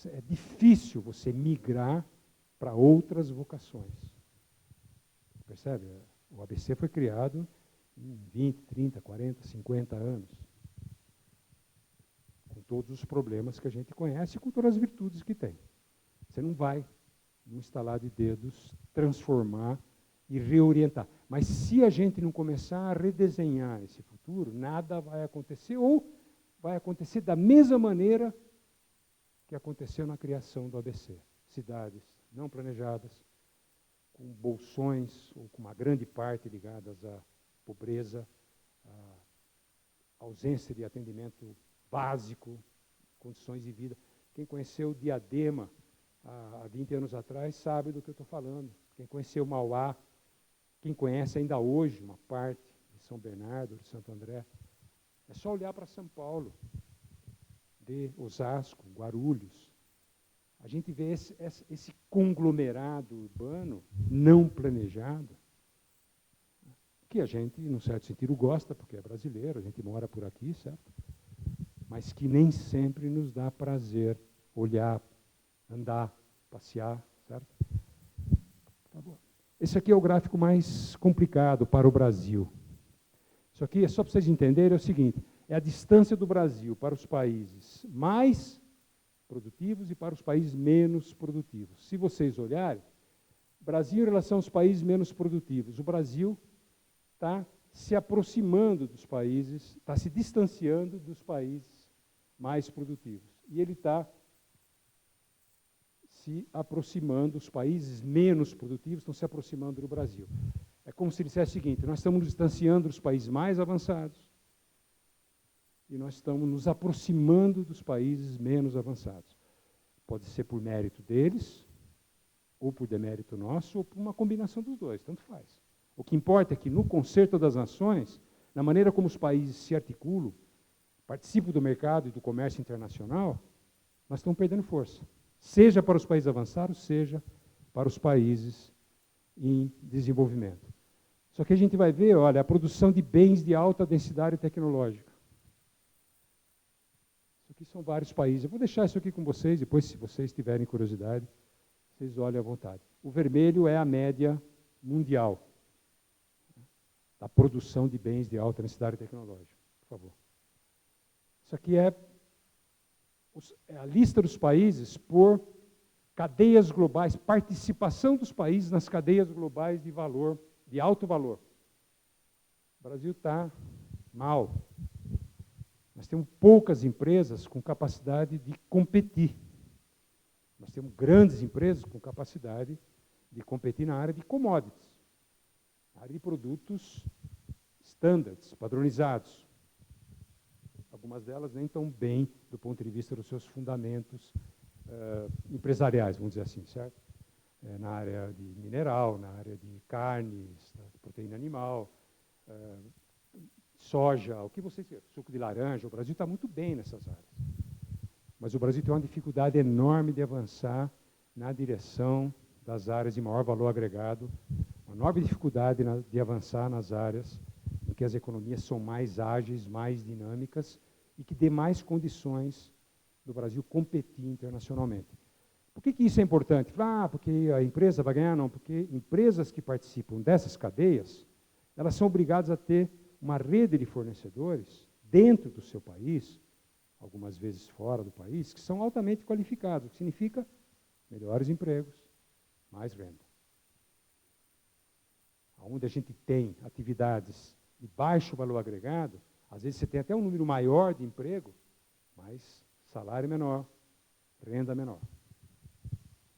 É difícil você migrar para outras vocações. Percebe? O ABC foi criado em 20, 30, 40, 50 anos. Com todos os problemas que a gente conhece e com todas as virtudes que tem. Você não vai, num estalar de dedos, transformar e reorientar. Mas se a gente não começar a redesenhar esse futuro, nada vai acontecer, ou vai acontecer da mesma maneira que aconteceu na criação do ABC. Cidades não planejadas, com bolsões, ou com uma grande parte ligadas à pobreza, à ausência de atendimento básico, condições de vida. Quem conheceu Diadema há 20 anos atrás sabe do que eu estou falando. Quem conheceu Mauá, quem conhece ainda hoje uma parte de São Bernardo, de Santo André, é só olhar para São Paulo, de Osasco, Guarulhos. A gente vê esse conglomerado urbano não planejado, que a gente, num certo sentido, gosta, porque é brasileiro, a gente mora por aqui, certo? Mas que nem sempre nos dá prazer olhar, andar, passear, certo? Tá bom. Esse aqui é o gráfico mais complicado para o Brasil. Isso aqui, é só para vocês entenderem, é o seguinte, é a distância do Brasil para os países mais produtivos e para os países menos produtivos. Se vocês olharem, Brasil em relação aos países menos produtivos, o Brasil está se aproximando dos países, está se distanciando dos países mais produtivos. E ele está se aproximando, os países menos produtivos estão se aproximando do Brasil. É como se dissesse o seguinte, nós estamos nos distanciando dos países mais avançados e nós estamos nos aproximando dos países menos avançados. Pode ser por mérito deles, ou por demérito nosso, ou por uma combinação dos dois, tanto faz. O que importa é que no concerto das nações, na maneira como os países se articulam, participam do mercado e do comércio internacional, nós estamos perdendo força. Seja para os países avançados, seja para os países em desenvolvimento. Só que a gente vai ver, olha, a produção de bens de alta densidade tecnológica. Isso aqui são vários países. Eu vou deixar isso aqui com vocês, depois, se vocês tiverem curiosidade, vocês olhem à vontade. O vermelho é a média mundial da produção de bens de alta densidade tecnológica. Por favor. Isso aqui é a lista dos países por cadeias globais, participação dos países nas cadeias globais de valor, de alto valor. O Brasil está mal. Nós temos poucas empresas com capacidade de competir. Nós temos grandes empresas com capacidade de competir na área de commodities, na área de produtos standards, padronizados. Algumas delas nem tão bem do ponto de vista dos seus fundamentos empresariais, vamos dizer assim, certo? Na área de mineral, na área de carnes, proteína animal, soja, o que vocês querem, suco de laranja. O Brasil está muito bem nessas áreas. Mas o Brasil tem uma dificuldade enorme de avançar na direção das áreas de maior valor agregado, uma enorme dificuldade de avançar nas áreas em que as economias são mais ágeis, mais dinâmicas e que dê mais condições do Brasil competir internacionalmente. Por que isso é importante? Porque a empresa vai ganhar? Não, porque empresas que participam dessas cadeias, elas são obrigadas a ter uma rede de fornecedores dentro do seu país, algumas vezes fora do país, que são altamente qualificados, o que significa melhores empregos, mais renda. Onde a gente tem atividades de baixo valor agregado, às vezes você tem até um número maior de emprego, mas salário menor, renda menor.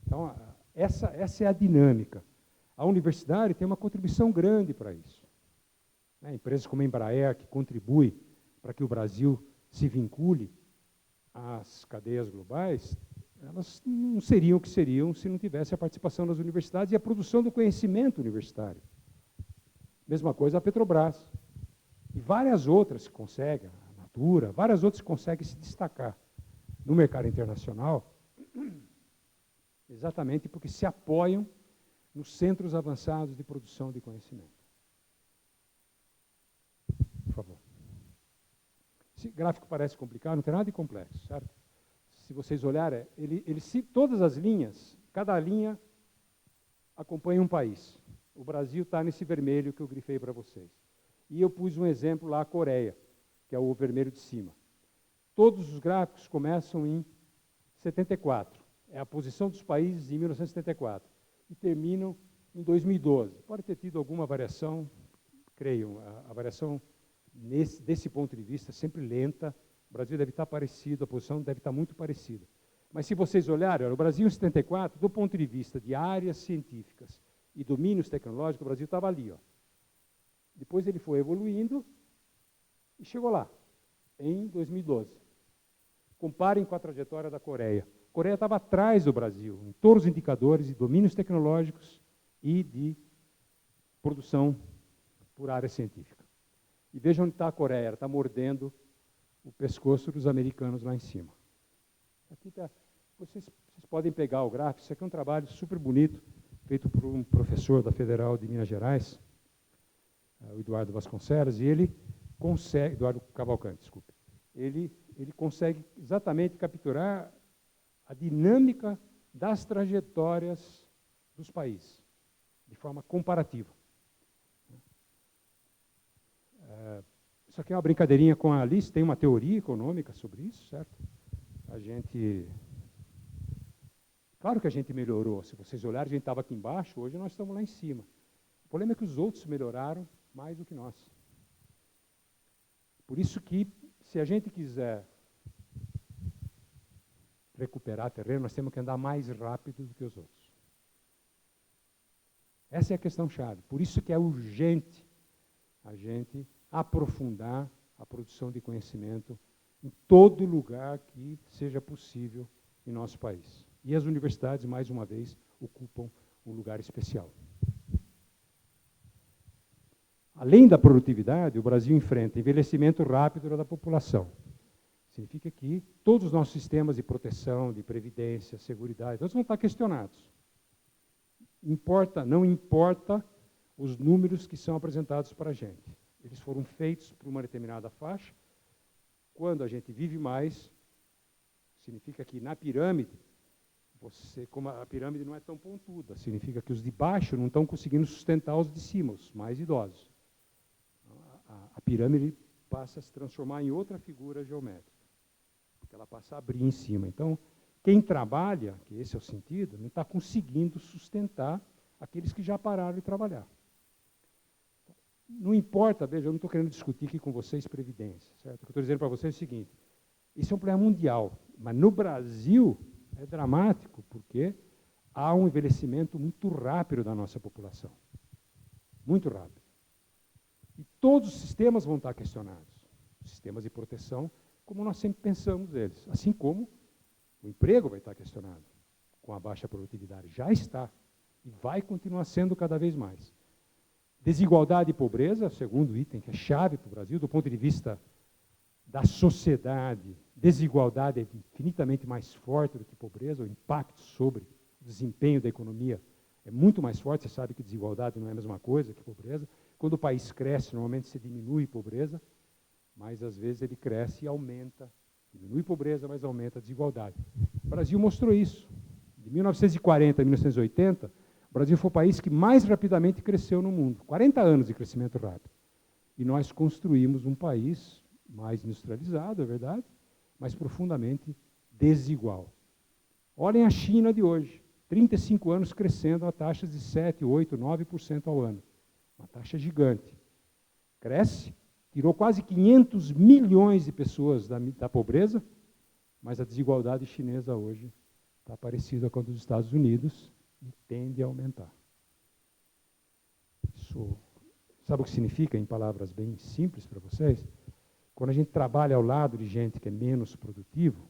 Então, essa é a dinâmica. A universidade tem uma contribuição grande para isso. Empresas como a Embraer, que contribui para que o Brasil se vincule às cadeias globais, elas não seriam o que seriam se não tivesse a participação das universidades e a produção do conhecimento universitário. Mesma coisa a Petrobras. E várias outras que conseguem, a Natura, várias outras que conseguem se destacar no mercado internacional, exatamente porque se apoiam nos centros avançados de produção de conhecimento. Por favor. Esse gráfico parece complicado, não tem nada de complexo, certo? Se vocês olharem, todas as linhas, cada linha acompanha um país. O Brasil está nesse vermelho que eu grifei para vocês. E eu pus um exemplo lá, a Coreia, que é o vermelho de cima. Todos os gráficos começam em 74. É a posição dos países em 1974. E terminam em 2012. Pode ter tido alguma variação, creio, a variação desse ponto de vista sempre lenta. O Brasil deve estar parecido, a posição deve estar muito parecida. Mas se vocês olharem, o Brasil em 74, do ponto de vista de áreas científicas e domínios tecnológicos, o Brasil estava ali. Depois ele foi evoluindo e chegou lá, em 2012. Comparem com a trajetória da Coreia. A Coreia estava atrás do Brasil, em todos os indicadores de domínios tecnológicos e de produção por área científica. E vejam onde está a Coreia, ela está mordendo o pescoço dos americanos lá em cima. Aqui tá, vocês podem pegar o gráfico, isso aqui é um trabalho super bonito, feito por um professor da Federal de Minas Gerais, o Eduardo Vasconcelos, e ele consegue, Eduardo Cavalcante, desculpe, ele consegue exatamente capturar a dinâmica das trajetórias dos países, de forma comparativa. Isso aqui é uma brincadeirinha com a Alice, tem uma teoria econômica sobre isso, certo? Claro que a gente melhorou, se vocês olharem, a gente estava aqui embaixo, hoje nós estamos lá em cima. O problema é que os outros melhoraram mais do que nós. Por isso que, se a gente quiser recuperar terreno, nós temos que andar mais rápido do que os outros. Essa é a questão-chave. Por isso que é urgente a gente aprofundar a produção de conhecimento em todo lugar que seja possível em nosso país. E as universidades, mais uma vez, ocupam um lugar especial. Além da produtividade, o Brasil enfrenta envelhecimento rápido da população. Significa que todos os nossos sistemas de proteção, de previdência, seguridade, todos vão estar questionados. Não importa os números que são apresentados para a gente. Eles foram feitos por uma determinada faixa. Quando a gente vive mais, significa que na pirâmide, como a pirâmide não é tão pontuda, significa que os de baixo não estão conseguindo sustentar os de cima, os mais idosos. A pirâmide passa a se transformar em outra figura geométrica, porque ela passa a abrir em cima. Então, quem trabalha, que esse é o sentido, não está conseguindo sustentar aqueles que já pararam de trabalhar. Não importa, veja, eu não estou querendo discutir aqui com vocês previdência, certo? O que eu estou dizendo para vocês é o seguinte, isso é um problema mundial, mas no Brasil é dramático, porque há um envelhecimento muito rápido da nossa população. Muito rápido. E todos os sistemas vão estar questionados. Os sistemas de proteção, como nós sempre pensamos eles. Assim como o emprego vai estar questionado com a baixa produtividade. Já está. E vai continuar sendo cada vez mais. Desigualdade e pobreza, segundo item, que é chave para o Brasil, do ponto de vista da sociedade. Desigualdade é infinitamente mais forte do que pobreza, o impacto sobre o desempenho da economia é muito mais forte. Você sabe que desigualdade não é a mesma coisa que pobreza. Quando o país cresce, normalmente se diminui pobreza, mas às vezes ele cresce e aumenta. Diminui pobreza, mas aumenta a desigualdade. O Brasil mostrou isso. De 1940 a 1980, o Brasil foi o país que mais rapidamente cresceu no mundo. 40 anos de crescimento rápido. E nós construímos um país mais industrializado, é verdade, mas profundamente desigual. Olhem a China de hoje. 35 anos crescendo a taxas de 7, 8, 9% ao ano. Uma taxa gigante. Cresce, tirou quase 500 milhões de pessoas da pobreza, mas a desigualdade chinesa hoje está parecida com a dos Estados Unidos e tende a aumentar. Isso, sabe o que significa, em palavras bem simples para vocês? Quando a gente trabalha ao lado de gente que é menos produtivo,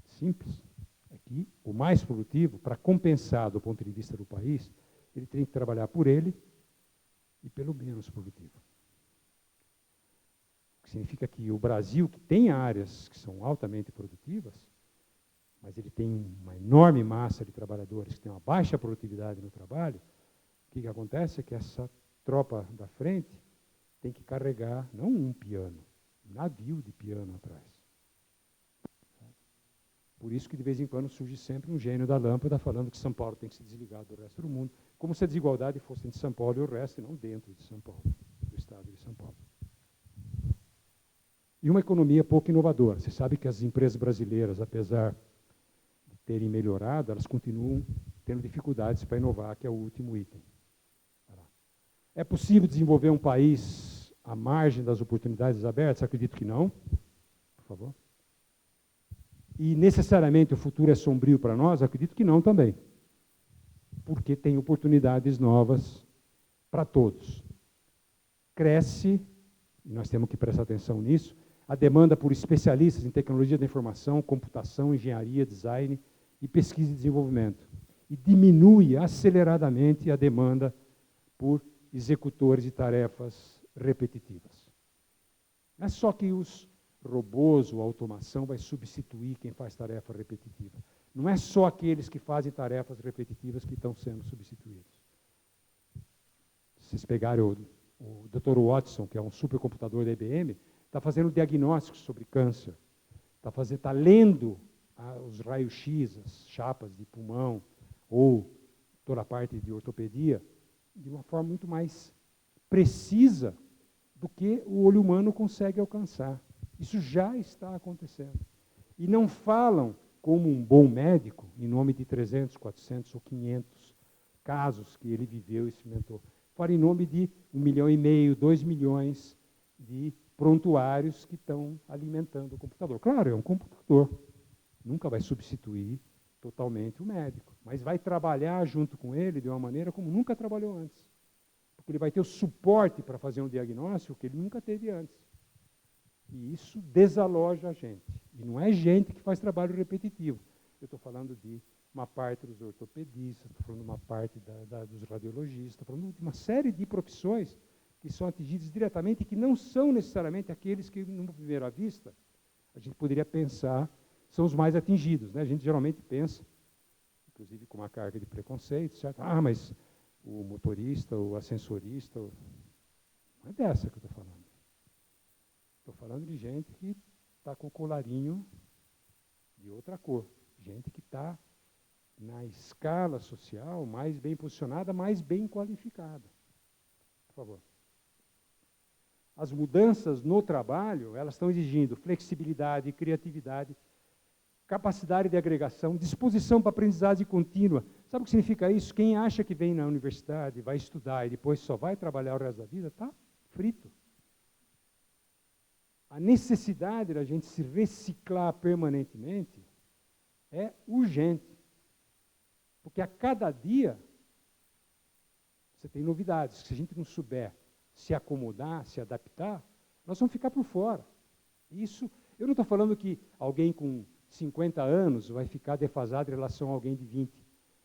simples, é que o mais produtivo, para compensar do ponto de vista do país, ele tem que trabalhar por ele e pelo menos produtivo. O que significa que o Brasil, que tem áreas que são altamente produtivas, mas ele tem uma enorme massa de trabalhadores que tem uma baixa produtividade no trabalho, o que acontece é que essa tropa da frente tem que carregar, não um piano, um navio de piano atrás. Por isso que de vez em quando surge sempre um gênio da lâmpada falando que São Paulo tem que se desligar do resto do mundo, como se a desigualdade fosse entre São Paulo e o resto, e não dentro de São Paulo, do estado de São Paulo. E uma economia pouco inovadora. Você sabe que as empresas brasileiras, apesar de terem melhorado, elas continuam tendo dificuldades para inovar, que é o último item. É possível desenvolver um país à margem das oportunidades abertas? Acredito que não. Por favor. E necessariamente o futuro é sombrio para nós? Acredito que não também. Porque tem oportunidades novas para todos. Cresce, e nós temos que prestar atenção nisso, a demanda por especialistas em tecnologia da informação, computação, engenharia, design e pesquisa e desenvolvimento. E diminui aceleradamente a demanda por executores de tarefas repetitivas. Não é só que os robôs ou a automação vai substituir quem faz tarefa repetitiva. Não é só aqueles que fazem tarefas repetitivas que estão sendo substituídos. Se vocês pegarem o Dr. Watson, que é um supercomputador da IBM, está fazendo diagnósticos sobre câncer, está lendo os raios-x, as chapas de pulmão, ou toda a parte de ortopedia, de uma forma muito mais precisa do que o olho humano consegue alcançar. Isso já está acontecendo. E não falam como um bom médico, em nome de 300, 400 ou 500 casos que ele viveu e experimentou. Fala em nome de 1,5 milhão, 2 milhões de prontuários que estão alimentando o computador. Claro, é um computador. Nunca vai substituir totalmente o médico, mas vai trabalhar junto com ele de uma maneira como nunca trabalhou antes. Porque ele vai ter o suporte para fazer um diagnóstico que ele nunca teve antes. E isso desaloja a gente. E não é gente que faz trabalho repetitivo. Eu estou falando de uma parte dos ortopedistas, estou falando de uma parte dos radiologistas, estou falando de uma série de profissões que são atingidas diretamente e que não são necessariamente aqueles que, numa primeira vista, a gente poderia pensar são os mais atingidos. Né? A gente geralmente pensa, inclusive com uma carga de preconceito, certo? Ah, mas o motorista, o ascensorista, não é dessa que eu estou falando. Estou falando de gente que está com o colarinho de outra cor. Gente que está na escala social mais bem posicionada, mais bem qualificada. Por favor. As mudanças no trabalho, elas estão exigindo flexibilidade, criatividade, capacidade de agregação, disposição para aprendizagem contínua. Sabe o que significa isso? Quem acha que vem na universidade, vai estudar e depois só vai trabalhar o resto da vida, está frito. A necessidade da gente se reciclar permanentemente é urgente. Porque a cada dia você tem novidades. Se a gente não souber se acomodar, se adaptar, nós vamos ficar por fora. Isso, eu não estou falando que alguém com 50 anos vai ficar defasado em relação a alguém de 20.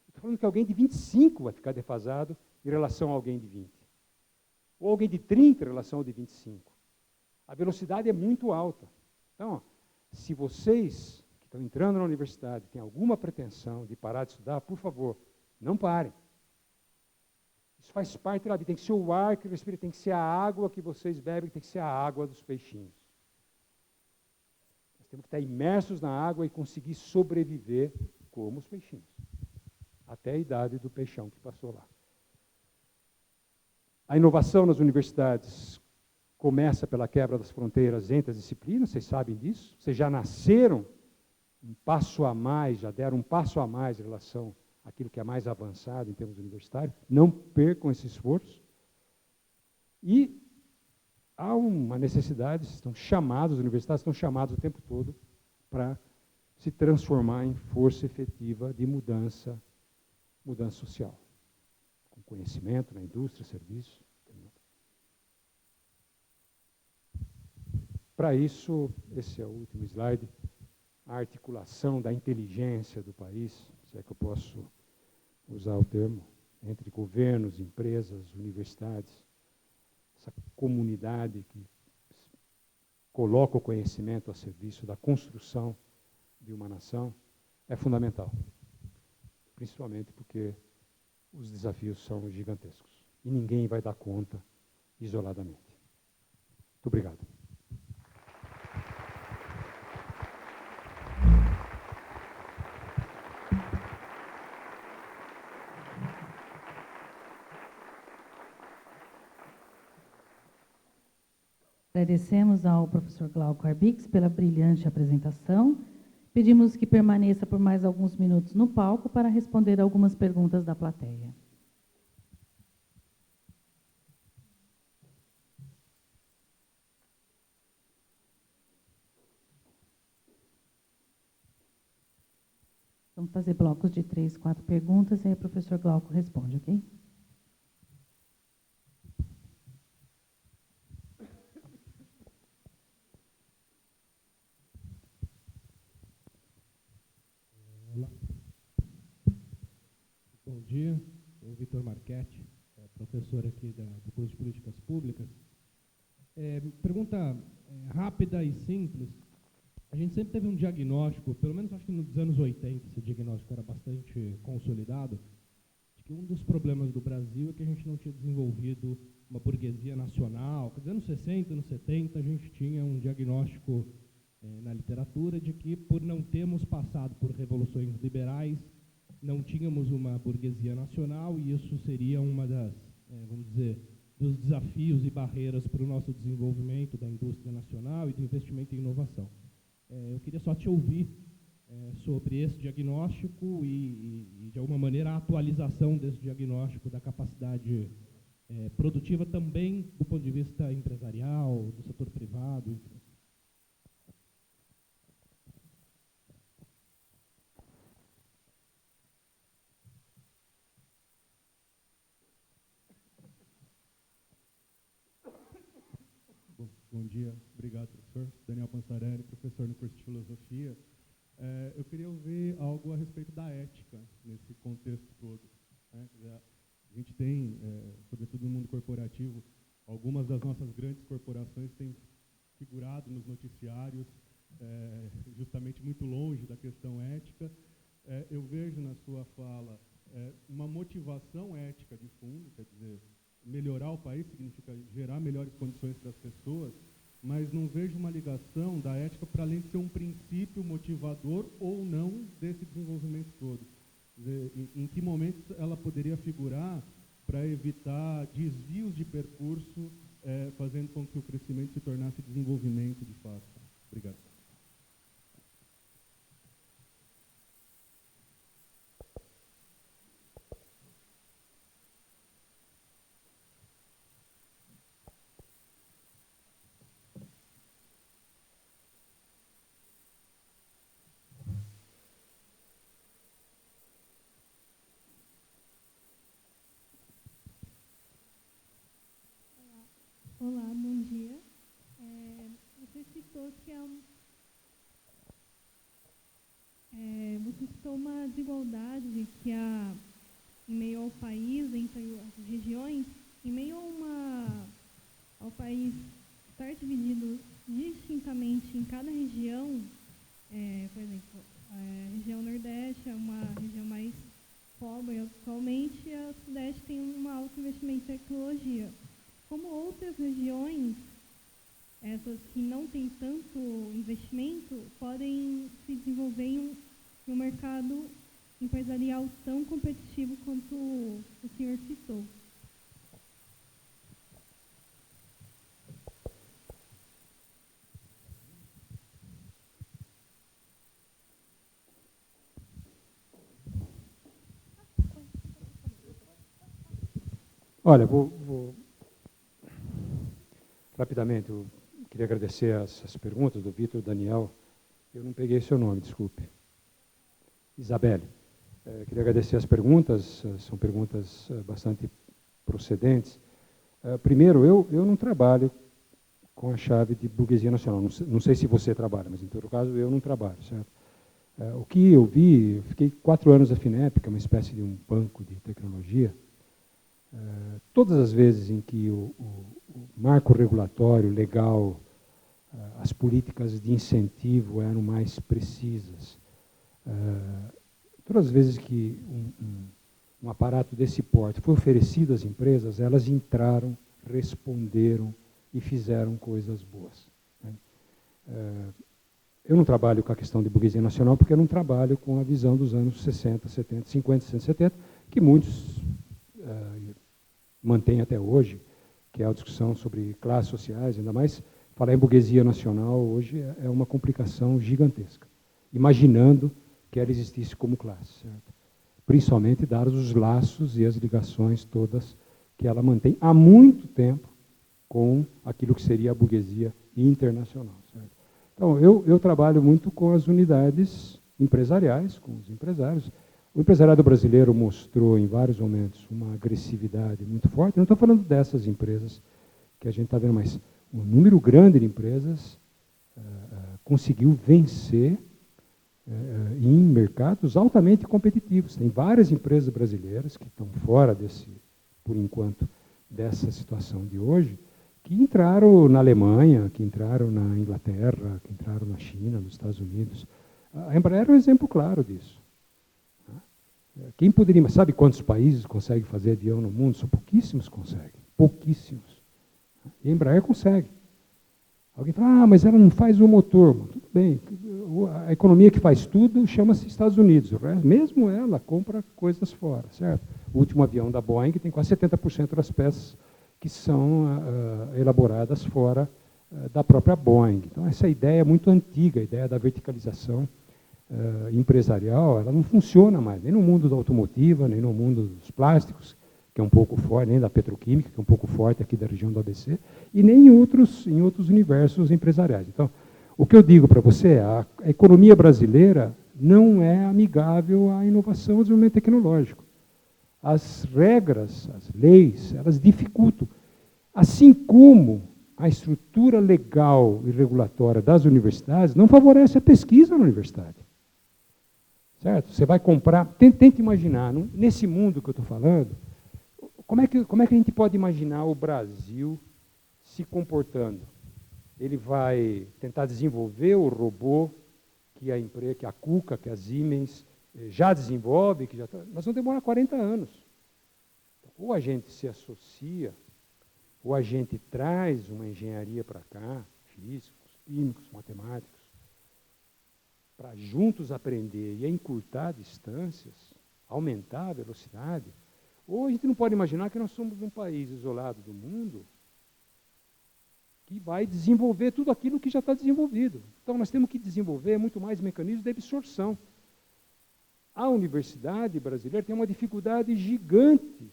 Estou falando que alguém de 25 vai ficar defasado em relação a alguém de 20. Ou alguém de 30 em relação ao de 25. A velocidade é muito alta. Então, ó, se vocês que estão entrando na universidade têm alguma pretensão de parar de estudar, por favor, não parem. Isso faz parte da vida. Tem que ser o ar que respira, tem que ser a água que vocês bebem, tem que ser a água dos peixinhos. Nós temos que estar imersos na água e conseguir sobreviver como os peixinhos. Até a idade do peixão que passou lá. A inovação nas universidades começa pela quebra das fronteiras entre as disciplinas, vocês sabem disso. Vocês já nasceram um passo a mais, já deram um passo a mais em relação àquilo que é mais avançado em termos universitários. Não percam esse esforço. E há uma necessidade, estão chamados, as universidades estão chamadas o tempo todo para se transformar em força efetiva de mudança social. Com conhecimento na indústria, serviço. Para isso, esse é o último slide, a articulação da inteligência do país, se é que eu posso usar o termo, entre governos, empresas, universidades, essa comunidade que coloca o conhecimento a serviço da construção de uma nação, é fundamental. Principalmente porque os desafios são gigantescos. E ninguém vai dar conta isoladamente. Muito obrigado. Agradecemos ao professor Glauco Arbix pela brilhante apresentação. Pedimos que permaneça por mais alguns minutos no palco para responder algumas perguntas da plateia. Vamos fazer blocos de 3, 4 perguntas, e aí o professor Glauco responde, ok? Olá. Bom dia, sou o Vitor Marchetti, professor aqui do curso de Políticas Públicas. Pergunta rápida e simples. A gente sempre teve um diagnóstico, pelo menos acho que nos anos 80, esse diagnóstico era bastante consolidado, de que um dos problemas do Brasil é que a gente não tinha desenvolvido uma burguesia nacional. Nos anos 60, anos 70, a gente tinha um diagnóstico na literatura de que, por não termos passado por revoluções liberais, não tínhamos uma burguesia nacional, e isso seria uma das, vamos dizer, dos desafios e barreiras para o nosso desenvolvimento da indústria nacional e do investimento em inovação. Eu queria só te ouvir sobre esse diagnóstico e, de alguma maneira, a atualização desse diagnóstico da capacidade produtiva também do ponto de vista empresarial, do setor privado, enfim. Bom dia, obrigado, professor. Daniel Pansarelli, professor no curso de Filosofia. Eu queria ouvir algo a respeito da ética nesse contexto todo. Né? A gente tem, sobretudo no mundo corporativo, algumas das nossas grandes corporações têm figurado nos noticiários justamente muito longe da questão ética. Eu vejo na sua fala uma motivação ética de fundo, quer dizer, melhorar o país significa gerar melhores condições para as pessoas, mas não vejo uma ligação da ética para além de ser um princípio motivador ou não desse desenvolvimento todo. Quer dizer, em que momentos ela poderia figurar para evitar desvios de percurso, fazendo com que o crescimento se tornasse desenvolvimento de fato? Obrigado. desigualdade que há em meio ao país, entre as regiões, em meio ao país estar dividido distintamente em cada região, por exemplo, a região Nordeste é uma região mais pobre atualmente, e a Sudeste tem um alto investimento em tecnologia. Como outras regiões, essas que não têm tanto investimento, podem se desenvolver em um mercado empresarial tão competitivo quanto o senhor citou. Olha, vou rapidamente, eu queria agradecer as perguntas do Vitor e do Daniel. Eu não peguei seu nome, desculpe. Isabelle. Queria agradecer as perguntas, são perguntas bastante procedentes. Primeiro, eu não trabalho com a chave de burguesia nacional. Não sei se você trabalha, mas em todo caso eu não trabalho, certo? O que eu vi, eu fiquei 4 anos na FINEP, que é uma espécie de um banco de tecnologia. Todas as vezes em que o marco regulatório, legal, as políticas de incentivo eram mais precisas, todas as vezes que um aparato desse porte foi oferecido às empresas, elas entraram, responderam e fizeram coisas boas. Eu não trabalho com a questão de burguesia nacional porque eu não trabalho com a visão dos anos 60, 70, 50, 60, 70, que muitos mantêm até hoje, que é a discussão sobre classes sociais, ainda mais falar em burguesia nacional hoje é uma complicação gigantesca, imaginando que ela existisse como classe, certo? Principalmente dados os laços e as ligações todas que ela mantém há muito tempo com aquilo que seria a burguesia internacional, certo? Então, eu trabalho muito com as unidades empresariais, com os empresários. O empresariado brasileiro mostrou em vários momentos uma agressividade muito forte. Eu não estou falando dessas empresas que a gente está vendo, mas um número grande de empresas conseguiu vencer em mercados altamente competitivos. Tem várias empresas brasileiras que estão fora por enquanto, dessa situação de hoje, que entraram na Alemanha, que entraram na Inglaterra, que entraram na China, nos Estados Unidos. A Embraer é um exemplo claro disso. Quem poderia, sabe quantos países conseguem fazer avião no mundo? São pouquíssimos que conseguem, pouquíssimos. E a Embraer consegue. Alguém fala, mas ela não faz o motor. Tudo bem, a economia que faz tudo chama-se Estados Unidos. Mesmo ela compra coisas fora, certo? O último avião da Boeing tem quase 70% das peças que são elaboradas fora da própria Boeing. Então, essa ideia é muito antiga, a ideia da verticalização empresarial, ela não funciona mais, nem no mundo da automotiva, nem no mundo dos plásticos, que é um pouco forte, nem da petroquímica, que é um pouco forte aqui da região do ABC, e nem em outros universos empresariais. Então, o que eu digo para você é a economia brasileira não é amigável à inovação e ao desenvolvimento tecnológico. As regras, as leis, elas dificultam. Assim como a estrutura legal e regulatória das universidades não favorece a pesquisa na universidade. Certo? Você vai comprar... Tente imaginar, nesse mundo que eu estou falando, como é que a gente pode imaginar o Brasil se comportando? Ele vai tentar desenvolver o robô que a Cuca, que a Siemens já desenvolve, nós vamos demorar 40 anos. Ou a gente se associa, ou a gente traz uma engenharia para cá, físicos, químicos, matemáticos, para juntos aprender e encurtar distâncias, aumentar a velocidade, ou a gente não pode imaginar que nós somos um país isolado do mundo que vai desenvolver tudo aquilo que já está desenvolvido. Então, nós temos que desenvolver muito mais mecanismos de absorção. A universidade brasileira tem uma dificuldade gigante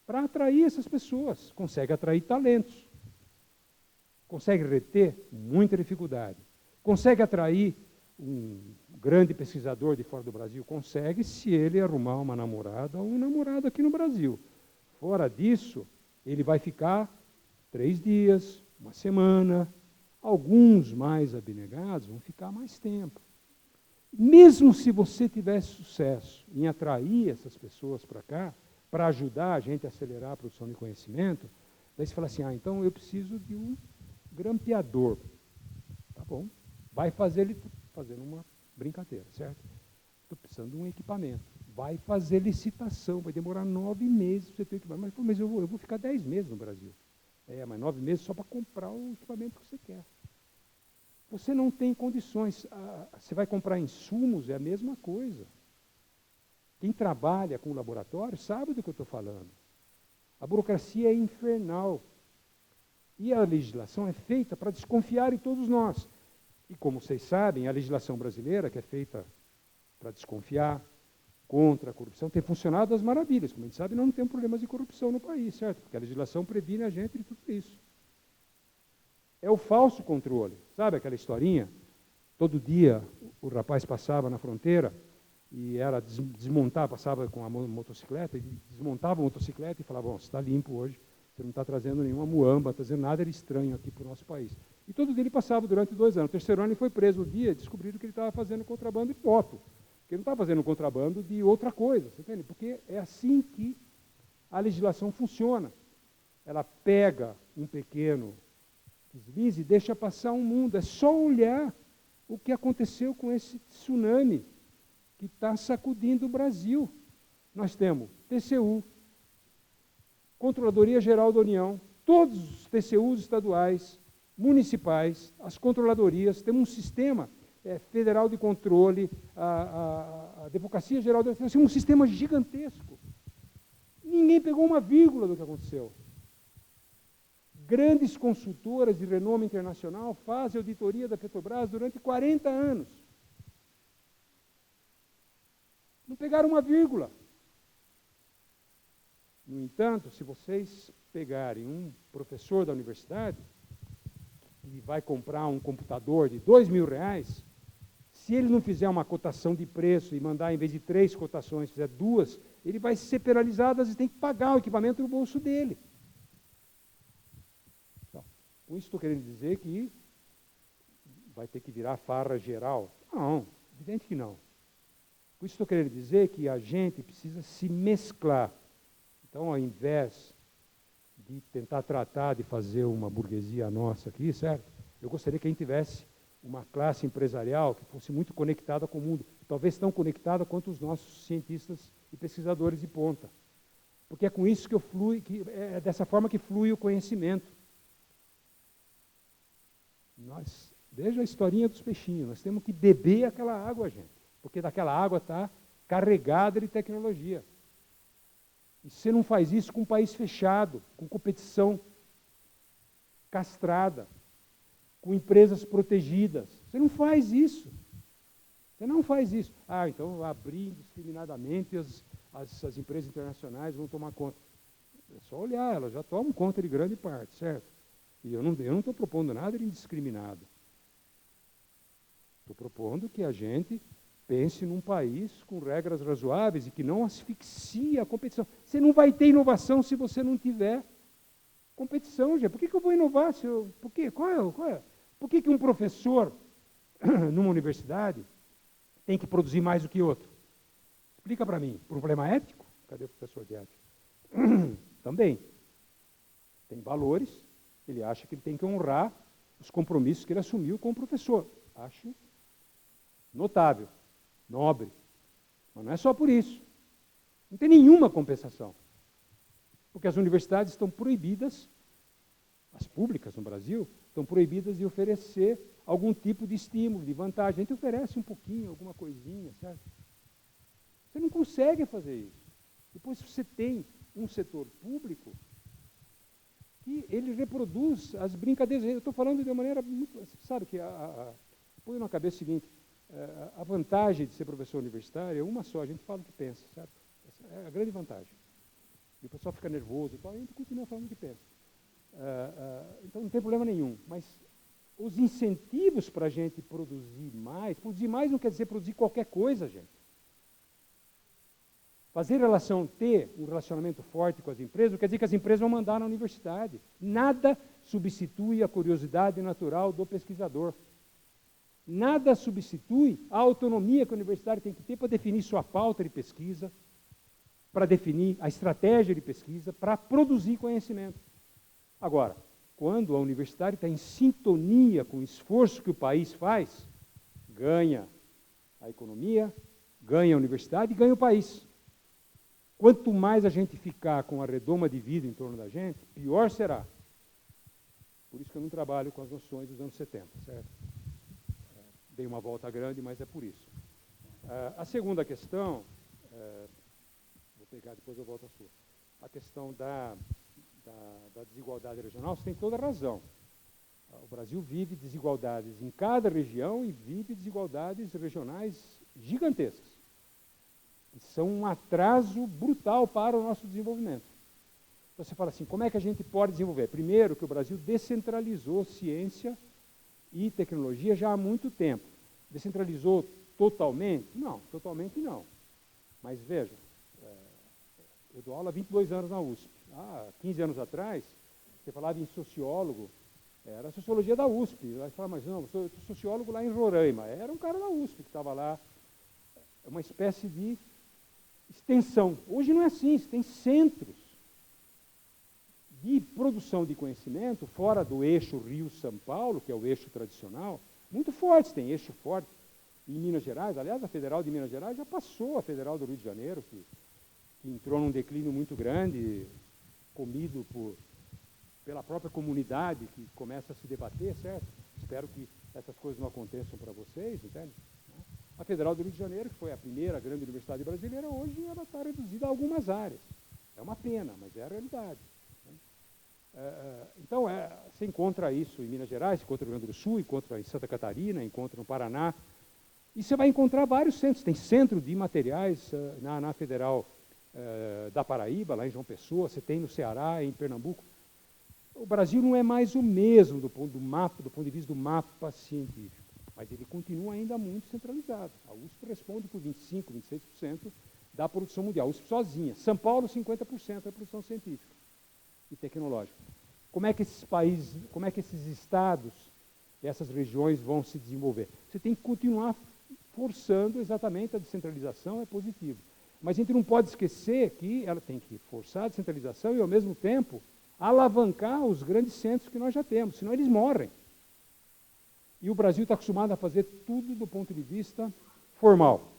para atrair essas pessoas. Consegue atrair talentos. Consegue reter? Muita dificuldade. Consegue atrair um grande pesquisador de fora do Brasil? Consegue, se ele arrumar uma namorada ou um namorado aqui no Brasil. Fora disso, ele vai ficar 3 dias, 1 semana. Alguns mais abnegados vão ficar mais tempo. Mesmo se você tivesse sucesso em atrair essas pessoas para cá, para ajudar a gente a acelerar a produção de conhecimento, daí você fala assim, então eu preciso de um grampeador. Tá bom, vai fazer ele fazendo uma brincadeira, certo? Estou precisando de um equipamento. Vai fazer licitação, vai demorar 9 meses para você ter equipamento. Mas eu vou ficar 10 meses no Brasil. Mas 9 meses só para comprar o equipamento que você quer. Você não tem condições. Você vai comprar insumos, é a mesma coisa. Quem trabalha com laboratório sabe do que eu estou falando. A burocracia é infernal. E a legislação é feita para desconfiar em todos nós. E como vocês sabem, a legislação brasileira, que é feita para desconfiar, contra a corrupção, tem funcionado às maravilhas. Como a gente sabe, não tem problemas de corrupção no país, certo? Porque a legislação previne a gente de tudo isso. É o falso controle. Sabe aquela historinha? Todo dia o rapaz passava na fronteira e era desmontar, passava com a motocicleta, e desmontava a motocicleta e falava, bom, você está limpo hoje, você não está trazendo nenhuma muamba, está trazendo nada estranho aqui para o nosso país. E todo dia ele passava durante 2 anos. No terceiro ano ele foi preso um dia, descobriram que ele estava fazendo contrabando de moto. Que ele não estava fazendo contrabando de outra coisa, você entende? Porque é assim que a legislação funciona. Ela pega um pequeno deslize e deixa passar um mundo. É só olhar o que aconteceu com esse tsunami que está sacudindo o Brasil. Nós temos TCU, Controladoria Geral da União, todos os TCUs estaduais, municipais, as controladorias, temos um sistema federal de controle, a Advocacia Geral da União, um sistema gigantesco. Ninguém pegou uma vírgula do que aconteceu. Grandes consultoras de renome internacional fazem auditoria da Petrobras durante 40 anos. Não pegaram uma vírgula. No entanto, se vocês pegarem um professor da universidade e vai comprar um computador de R$2.000, se ele não fizer uma cotação de preço e mandar, em vez de 3 cotações, fizer 2, ele vai ser penalizado e tem que pagar o equipamento no bolso dele. Então, com isso estou querendo dizer que vai ter que virar farra geral. Não, evidente que não. Com isso estou querendo dizer que a gente precisa se mesclar. Então, ao invés de tentar tratar de fazer uma burguesia nossa aqui, certo? Eu gostaria que a gente tivesse uma classe empresarial que fosse muito conectada com o mundo, talvez tão conectada quanto os nossos cientistas e pesquisadores de ponta. Porque é com isso que é dessa forma que flui o conhecimento. Veja a historinha dos peixinhos, nós temos que beber aquela água, gente, porque daquela água está carregada de tecnologia. E você não faz isso com um país fechado, com competição castrada, com empresas protegidas. Você não faz isso. Você não faz isso. Então abrir indiscriminadamente as empresas internacionais vão tomar conta. É só olhar, elas já tomam conta de grande parte, certo? E eu não estou propondo nada de indiscriminado. Estou propondo que a gente pense num país com regras razoáveis e que não asfixie a competição. Você não vai ter inovação se você não tiver competição, gente. Por que eu vou inovar? Por quê? Qual é? Por que um professor numa universidade tem que produzir mais do que outro? Explica para mim. Problema ético? Cadê o professor de ética? Também. Tem valores, ele acha que ele tem que honrar os compromissos que ele assumiu com o professor. Acho notável, nobre. Mas não é só por isso. Não tem nenhuma compensação. Porque as universidades estão proibidas, as públicas no Brasil, estão proibidas de oferecer algum tipo de estímulo, de vantagem. A gente oferece um pouquinho, alguma coisinha, certo? Você não consegue fazer isso. Depois você tem um setor público que ele reproduz as brincadeiras. Eu estou falando de uma maneira muito... Sabe que põe na cabeça o seguinte, a vantagem de ser professor universitário é uma só, a gente fala o que pensa, certo? Essa é a grande vantagem. E o pessoal fica nervoso e tal, a gente continua falando o que pensa. Então não tem problema nenhum, mas os incentivos para a gente produzir mais não quer dizer produzir qualquer coisa, gente. Ter um relacionamento forte com as empresas, não quer dizer que as empresas vão mandar na universidade. Nada substitui a curiosidade natural do pesquisador. Nada substitui a autonomia que a universidade tem que ter para definir sua pauta de pesquisa, para definir a estratégia de pesquisa, para produzir conhecimento. Agora, quando a universidade está em sintonia com o esforço que o país faz, ganha a economia, ganha a universidade e ganha o país. Quanto mais a gente ficar com a redoma de vida em torno da gente, pior será. Por isso que eu não trabalho com as noções dos anos 70, certo? Dei uma volta grande, mas é por isso. A segunda questão, vou pegar, depois eu volto à sua. A questão da desigualdade regional, você tem toda a razão. O Brasil vive desigualdades em cada região e vive desigualdades regionais gigantescas. Que são um atraso brutal para o nosso desenvolvimento. Então, você fala assim, como é que a gente pode desenvolver? Primeiro, que o Brasil descentralizou ciência e tecnologia já há muito tempo. Descentralizou totalmente? Não, totalmente não. Mas veja, eu dou aula há 22 anos na USP. Há 15 anos atrás, você falava em sociólogo, era a sociologia da USP. Aí você fala, mas não, eu sou sociólogo lá em Roraima. Era um cara da USP que estava lá, uma espécie de extensão. Hoje não é assim, você tem centros de produção de conhecimento fora do eixo Rio-São Paulo, que é o eixo tradicional, muito fortes, tem eixo forte em Minas Gerais. Aliás, a Federal de Minas Gerais já passou a Federal do Rio de Janeiro, que entrou num declínio muito grande, comido pela própria comunidade que começa a se debater, certo? Espero que essas coisas não aconteçam para vocês, entende? A Federal do Rio de Janeiro, que foi a primeira grande universidade brasileira, hoje ela está reduzida a algumas áreas. É uma pena, mas é a realidade. Então, você encontra isso em Minas Gerais, encontra no Rio Grande do Sul, encontra em Santa Catarina, encontra no Paraná. E você vai encontrar vários centros. Tem centro de materiais na Federal da Paraíba, lá em João Pessoa, você tem no Ceará, em Pernambuco. O Brasil não é mais o mesmo do ponto de vista do mapa científico, mas ele continua ainda muito centralizado. A USP responde por 25%, 26% da produção mundial. A USP sozinha. São Paulo, 50% da produção científica e tecnológica. Como é que esses países, como é que esses estados, essas regiões vão se desenvolver? Você tem que continuar forçando exatamente a descentralização, é positivo. Mas a gente não pode esquecer que ela tem que forçar a descentralização e, ao mesmo tempo, alavancar os grandes centros que nós já temos, senão eles morrem. E o Brasil está acostumado a fazer tudo do ponto de vista formal.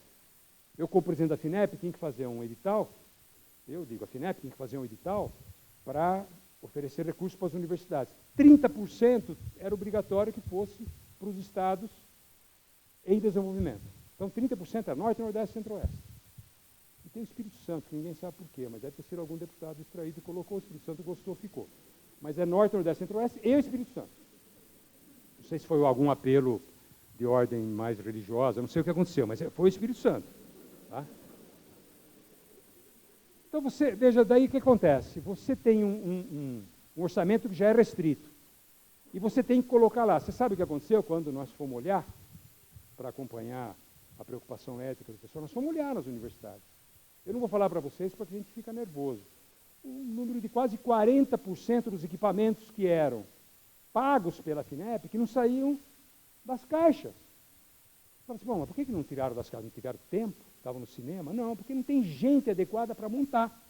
Eu, como presidente da FINEP, tinha que fazer um edital, a FINEP tinha que fazer um edital para oferecer recursos para as universidades. 30% era obrigatório que fosse para os estados em desenvolvimento. Então, 30% era Norte, Nordeste e Centro-Oeste. E tem o Espírito Santo, que ninguém sabe por quê, mas deve ter sido algum deputado distraído e colocou o Espírito Santo, gostou, ficou. Mas é Norte, Nordeste, Centro-Oeste e o Espírito Santo. Não sei se foi algum apelo de ordem mais religiosa, não sei o que aconteceu, mas foi o Espírito Santo. Tá? Então, você veja daí o que acontece. Você tem um orçamento que já é restrito. E você tem que colocar lá. Você sabe o que aconteceu quando nós fomos olhar para acompanhar a preocupação ética das pessoas? Nós fomos olhar nas universidades. Eu não vou falar para vocês porque a gente fica nervoso. Um número de quase 40% dos equipamentos que eram pagos pela FINEP, que não saíam das caixas. Fala assim, bom, mas por que não tiraram das caixas? Não tiveram tempo? Estavam no cinema? Não, porque não tem gente adequada para montar.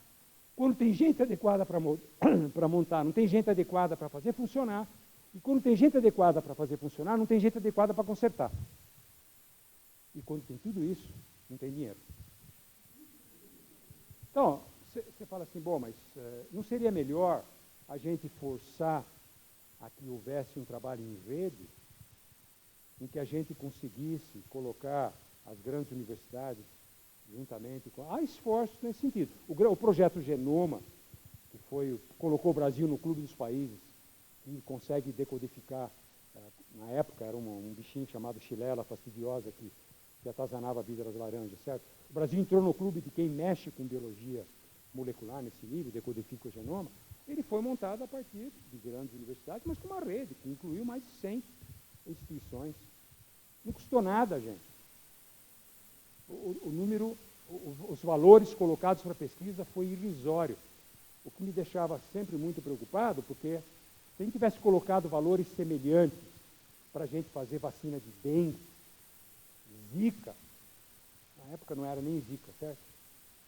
Quando tem gente adequada para montar, não tem gente adequada para fazer funcionar. E quando tem gente adequada para fazer funcionar, não tem gente adequada para consertar. E quando tem tudo isso, não tem dinheiro. Então, você fala assim, bom, mas não seria melhor a gente forçar a que houvesse um trabalho em rede, em que a gente conseguisse colocar as grandes universidades juntamente com... Há esforços nesse sentido. O projeto Genoma, que colocou o Brasil no clube dos países, que consegue decodificar, na época era um bichinho chamado Xilela fastidiosa, que atazanava a vida das laranjas, certo? O Brasil entrou no clube de quem mexe com biologia molecular nesse nível, decodifica o genoma. Ele foi montado a partir de grandes universidades, mas com uma rede que incluiu mais de 100 instituições. Não custou nada, gente. Os valores colocados para a pesquisa foi irrisório. O que me deixava sempre muito preocupado, porque se a gente tivesse colocado valores semelhantes para a gente fazer vacina de dengue, zika, na época não era nem zika, certo?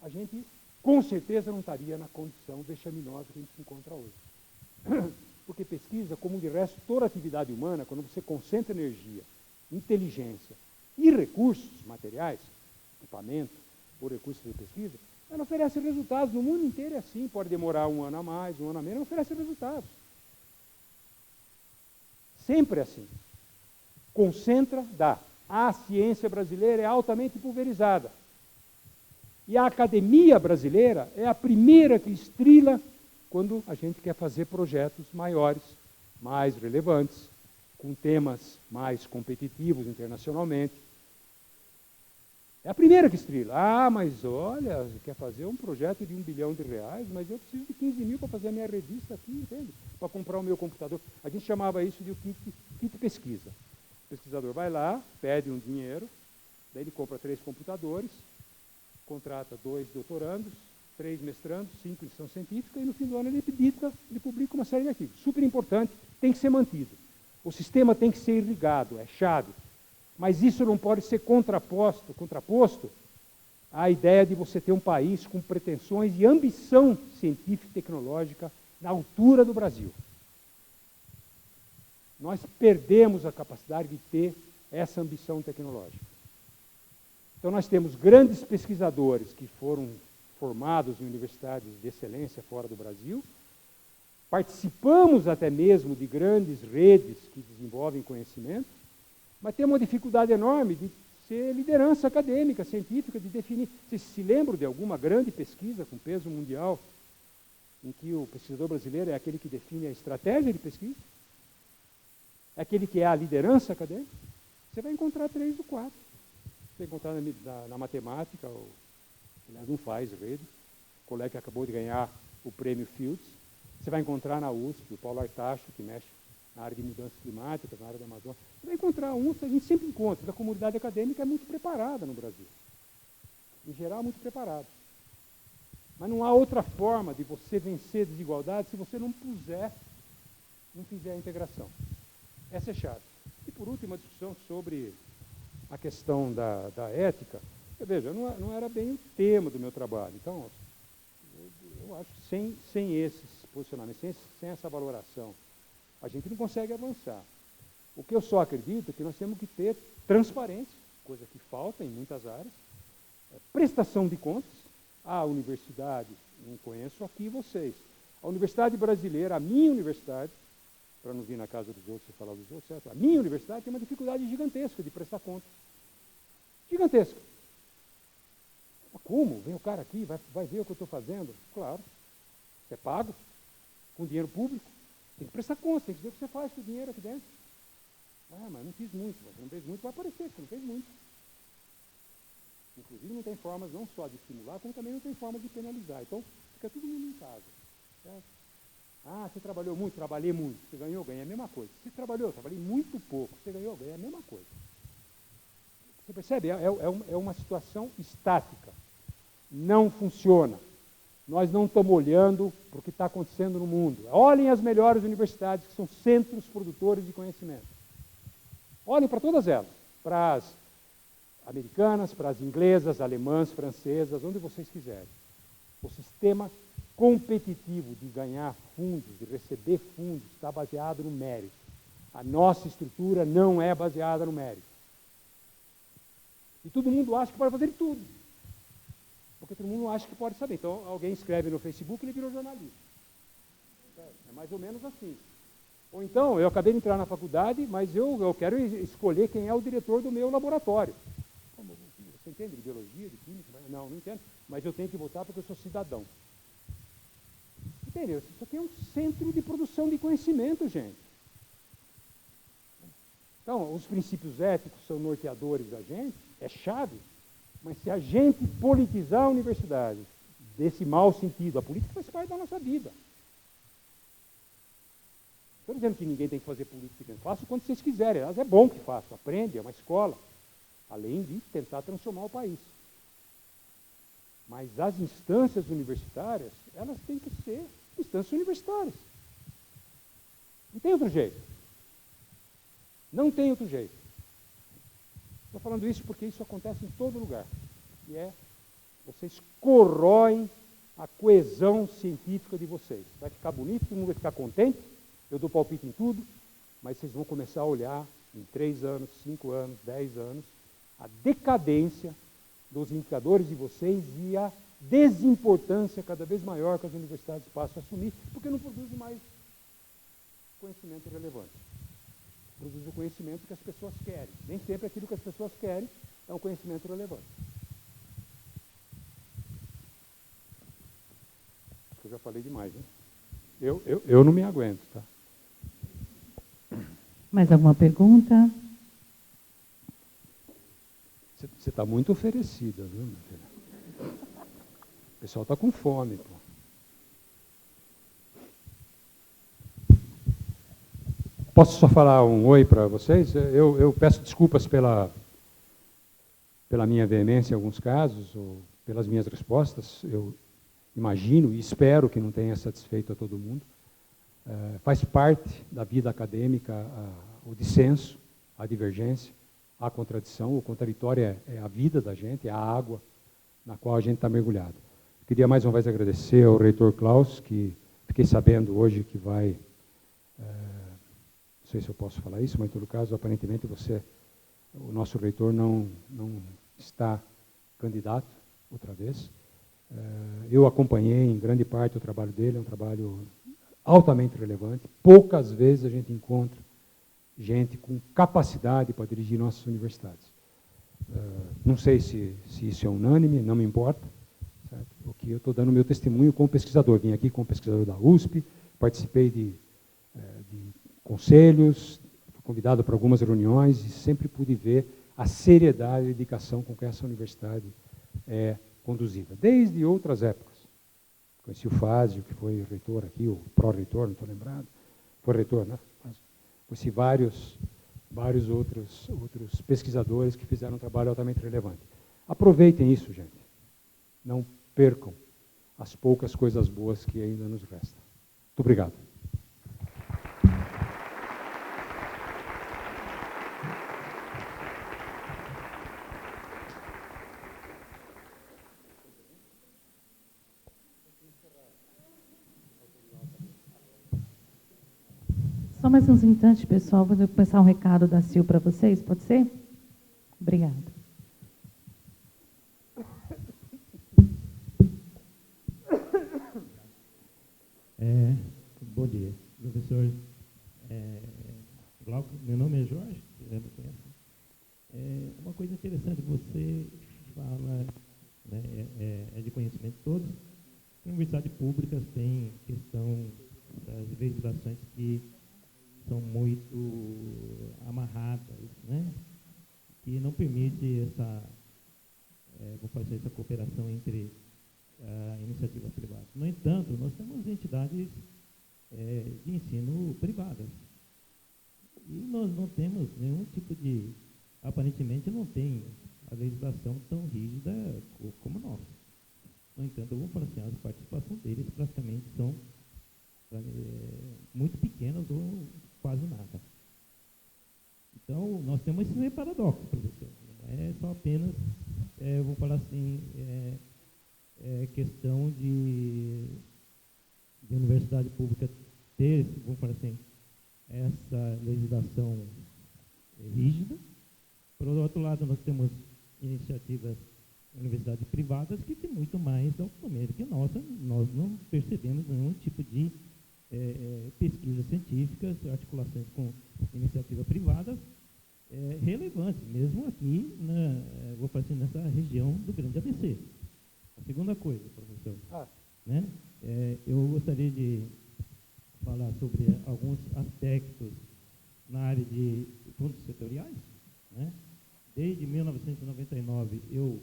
A gente com certeza não estaria na condição vexaminosa que a gente se encontra hoje. Porque pesquisa, como de resto, toda atividade humana, quando você concentra energia, inteligência e recursos materiais, equipamento ou recursos de pesquisa, ela oferece resultados. No mundo inteiro é assim, pode demorar um ano a mais, um ano a menos, ela oferece resultados. Sempre assim. Concentra, dá. A ciência brasileira é altamente pulverizada. E a academia brasileira é a primeira que estrila quando a gente quer fazer projetos maiores, mais relevantes, com temas mais competitivos internacionalmente. É a primeira que estrila. Ah, mas olha, quer fazer um projeto de R$1 bilhão, mas eu preciso de 15 mil para fazer a minha revista aqui, entende? Para comprar o meu computador. A gente chamava isso de kit pesquisa. O pesquisador vai lá, pede um dinheiro, daí ele compra 3 computadores, contrata 2 doutorandos, 3 mestrandos, 5 de iniciação científica, e no fim do ano ele publica uma série de artigos. Super importante, tem que ser mantido. O sistema tem que ser irrigado, é chave. Mas isso não pode ser contraposto à ideia de você ter um país com pretensões e ambição científica e tecnológica na altura do Brasil. Nós perdemos a capacidade de ter essa ambição tecnológica. Então nós temos grandes pesquisadores que foram formados em universidades de excelência fora do Brasil, participamos até mesmo de grandes redes que desenvolvem conhecimento, mas tem uma dificuldade enorme de ser liderança acadêmica, científica, de definir. Vocês se lembram de alguma grande pesquisa com peso mundial em que o pesquisador brasileiro é aquele que define a estratégia de pesquisa? É aquele que é a liderança acadêmica? Você vai encontrar 3 ou 4. Você vai encontrar na matemática, aliás, não faz rede, o colega que acabou de ganhar o prêmio Fields. Você vai encontrar na USP o Paulo Artacho, que mexe na área de mudanças climáticas, na área da Amazônia. Você vai encontrar a gente sempre encontra, a comunidade acadêmica é muito preparada no Brasil. Em geral, muito preparada. Mas não há outra forma de você vencer desigualdade se você não fizer a integração. Essa é a chave. E, por último, a discussão sobre a questão da ética. Veja, não era bem o tema do meu trabalho. Então, eu acho que sem esses posicionamentos, sem essa valoração, a gente não consegue avançar. O que eu só acredito é que nós temos que ter transparência, coisa que falta em muitas áreas, prestação de contas. A universidade, não conheço aqui vocês, a universidade brasileira, a minha universidade, para não vir na casa dos outros e falar dos outros, certo? A minha universidade tem uma dificuldade gigantesca de prestar contas. Gigantesca. Como? Vem o cara aqui, vai ver o que eu estou fazendo? Claro. Você é pago, com dinheiro público, tem que prestar conta, tem que dizer o que você faz com o dinheiro aqui dentro. Ah, mas não fiz muito. Você não fez muito, vai aparecer que você não fez muito. Inclusive não tem formas não só de estimular, como também não tem formas de penalizar. Então, fica todo mundo em casa. Certo? Ah, você trabalhou muito? Trabalhei muito. Você ganhou? Ganhei a mesma coisa. Você trabalhou? Trabalhei muito pouco. Você ganhou? Ganhei a mesma coisa. Você percebe? É uma situação estática. Não funciona. Nós não estamos olhando para o que está acontecendo no mundo. Olhem as melhores universidades, que são centros produtores de conhecimento. Olhem para todas elas. Para as americanas, para as inglesas, alemãs, francesas, onde vocês quiserem. O sistema competitivo de ganhar fundos, de receber fundos, está baseado no mérito. A nossa estrutura não é baseada no mérito. E todo mundo acha que pode fazer tudo. Porque todo mundo acha que pode saber. Então, alguém escreve no Facebook e ele virou jornalista. É mais ou menos assim. Ou então, eu acabei de entrar na faculdade, mas eu quero escolher quem é o diretor do meu laboratório. Você entende de biologia, de química? Não entendo. Mas eu tenho que votar porque eu sou cidadão. Entendeu? Isso aqui é um centro de produção de conhecimento, gente. Então, os princípios éticos são norteadores da gente, é chave. Mas se a gente politizar a universidade, desse mau sentido, a política faz parte da nossa vida. Estou dizendo que ninguém tem que fazer política. Faça quando vocês quiserem. Aliás, é bom que façam. Aprende, é uma escola. Além de tentar transformar o país. Mas as instâncias universitárias, elas têm que ser instâncias universitárias. Não tem outro jeito. Não tem outro jeito. Estou falando isso porque isso acontece em todo lugar. E vocês corroem a coesão científica de vocês. Vai ficar bonito, todo mundo vai ficar contente, eu dou palpite em tudo, mas vocês vão começar a olhar em 3 anos, 5 anos, 10 anos, a decadência dos indicadores de vocês e a desimportância cada vez maior que as universidades passam a assumir, porque não produzem mais conhecimento relevante. Produzem o conhecimento que as pessoas querem. Nem sempre aquilo que as pessoas querem é um conhecimento relevante. Acho que eu já falei demais, né? Eu não me aguento, tá? Mais alguma pergunta? Você está muito oferecida, viu, minha filha? O pessoal está com fome, pô. Posso só falar um oi para vocês? Eu peço desculpas pela minha veemência em alguns casos, ou pelas minhas respostas. Eu imagino e espero que não tenha satisfeito a todo mundo. Faz parte da vida acadêmica o dissenso, a divergência, a contradição. O contraditório é a vida da gente, é a água na qual a gente está mergulhado. Queria mais uma vez agradecer ao reitor Klaus, que fiquei sabendo hoje que vai... não sei se eu posso falar isso, mas em todo caso, aparentemente o nosso reitor não está candidato outra vez. Eu acompanhei em grande parte o trabalho dele, é um trabalho altamente relevante. Poucas vezes a gente encontra gente com capacidade para dirigir nossas universidades. Não sei se isso é unânime, não me importa, certo? Porque eu estou dando meu testemunho como pesquisador. Vim aqui como pesquisador da USP, participei de conselhos, fui convidado para algumas reuniões e sempre pude ver a seriedade e dedicação com que essa universidade é conduzida, desde outras épocas. Conheci o Fázio, que foi reitor aqui, o pró-reitor, não estou lembrado, foi reitor, né? Conheci vários outros pesquisadores que fizeram um trabalho altamente relevante. Aproveitem isso, gente. Não percam as poucas coisas boas que ainda nos restam. Muito obrigado. Só mais uns instantes, pessoal. Vou começar um recado da Sil para vocês, pode ser? Obrigada. Bom dia, professor Glauco. Meu nome é Jorge, me conhece. Uma coisa interessante, você fala, né, é de conhecimento de todos, que universidades públicas têm questão das legislações que são muito amarradas, né? Que não permite essa cooperação entre iniciativas privadas. No entanto, nós temos entidades de ensino privadas e nós não temos nenhum tipo de, aparentemente não tem a legislação tão rígida como a nossa. No entanto, eu vou falar assim, as participações deles praticamente são muito pequenas ou quase nada. Então, nós temos esse paradoxo, professor. Não é só apenas, vou falar assim, questão de universidade pública ter, vamos falar assim, essa legislação rígida. Por outro lado, nós temos iniciativas, universidades privadas que têm muito mais autonomia do que nossa. Nós não percebemos nenhum tipo de pesquisas científicas, articulações com iniciativas privadas relevantes, mesmo aqui, vou falar assim, nessa região do Grande ABC. A segunda coisa, professor, né, eu gostaria de falar sobre alguns aspectos na área de fundos setoriais, né? Desde 1999, eu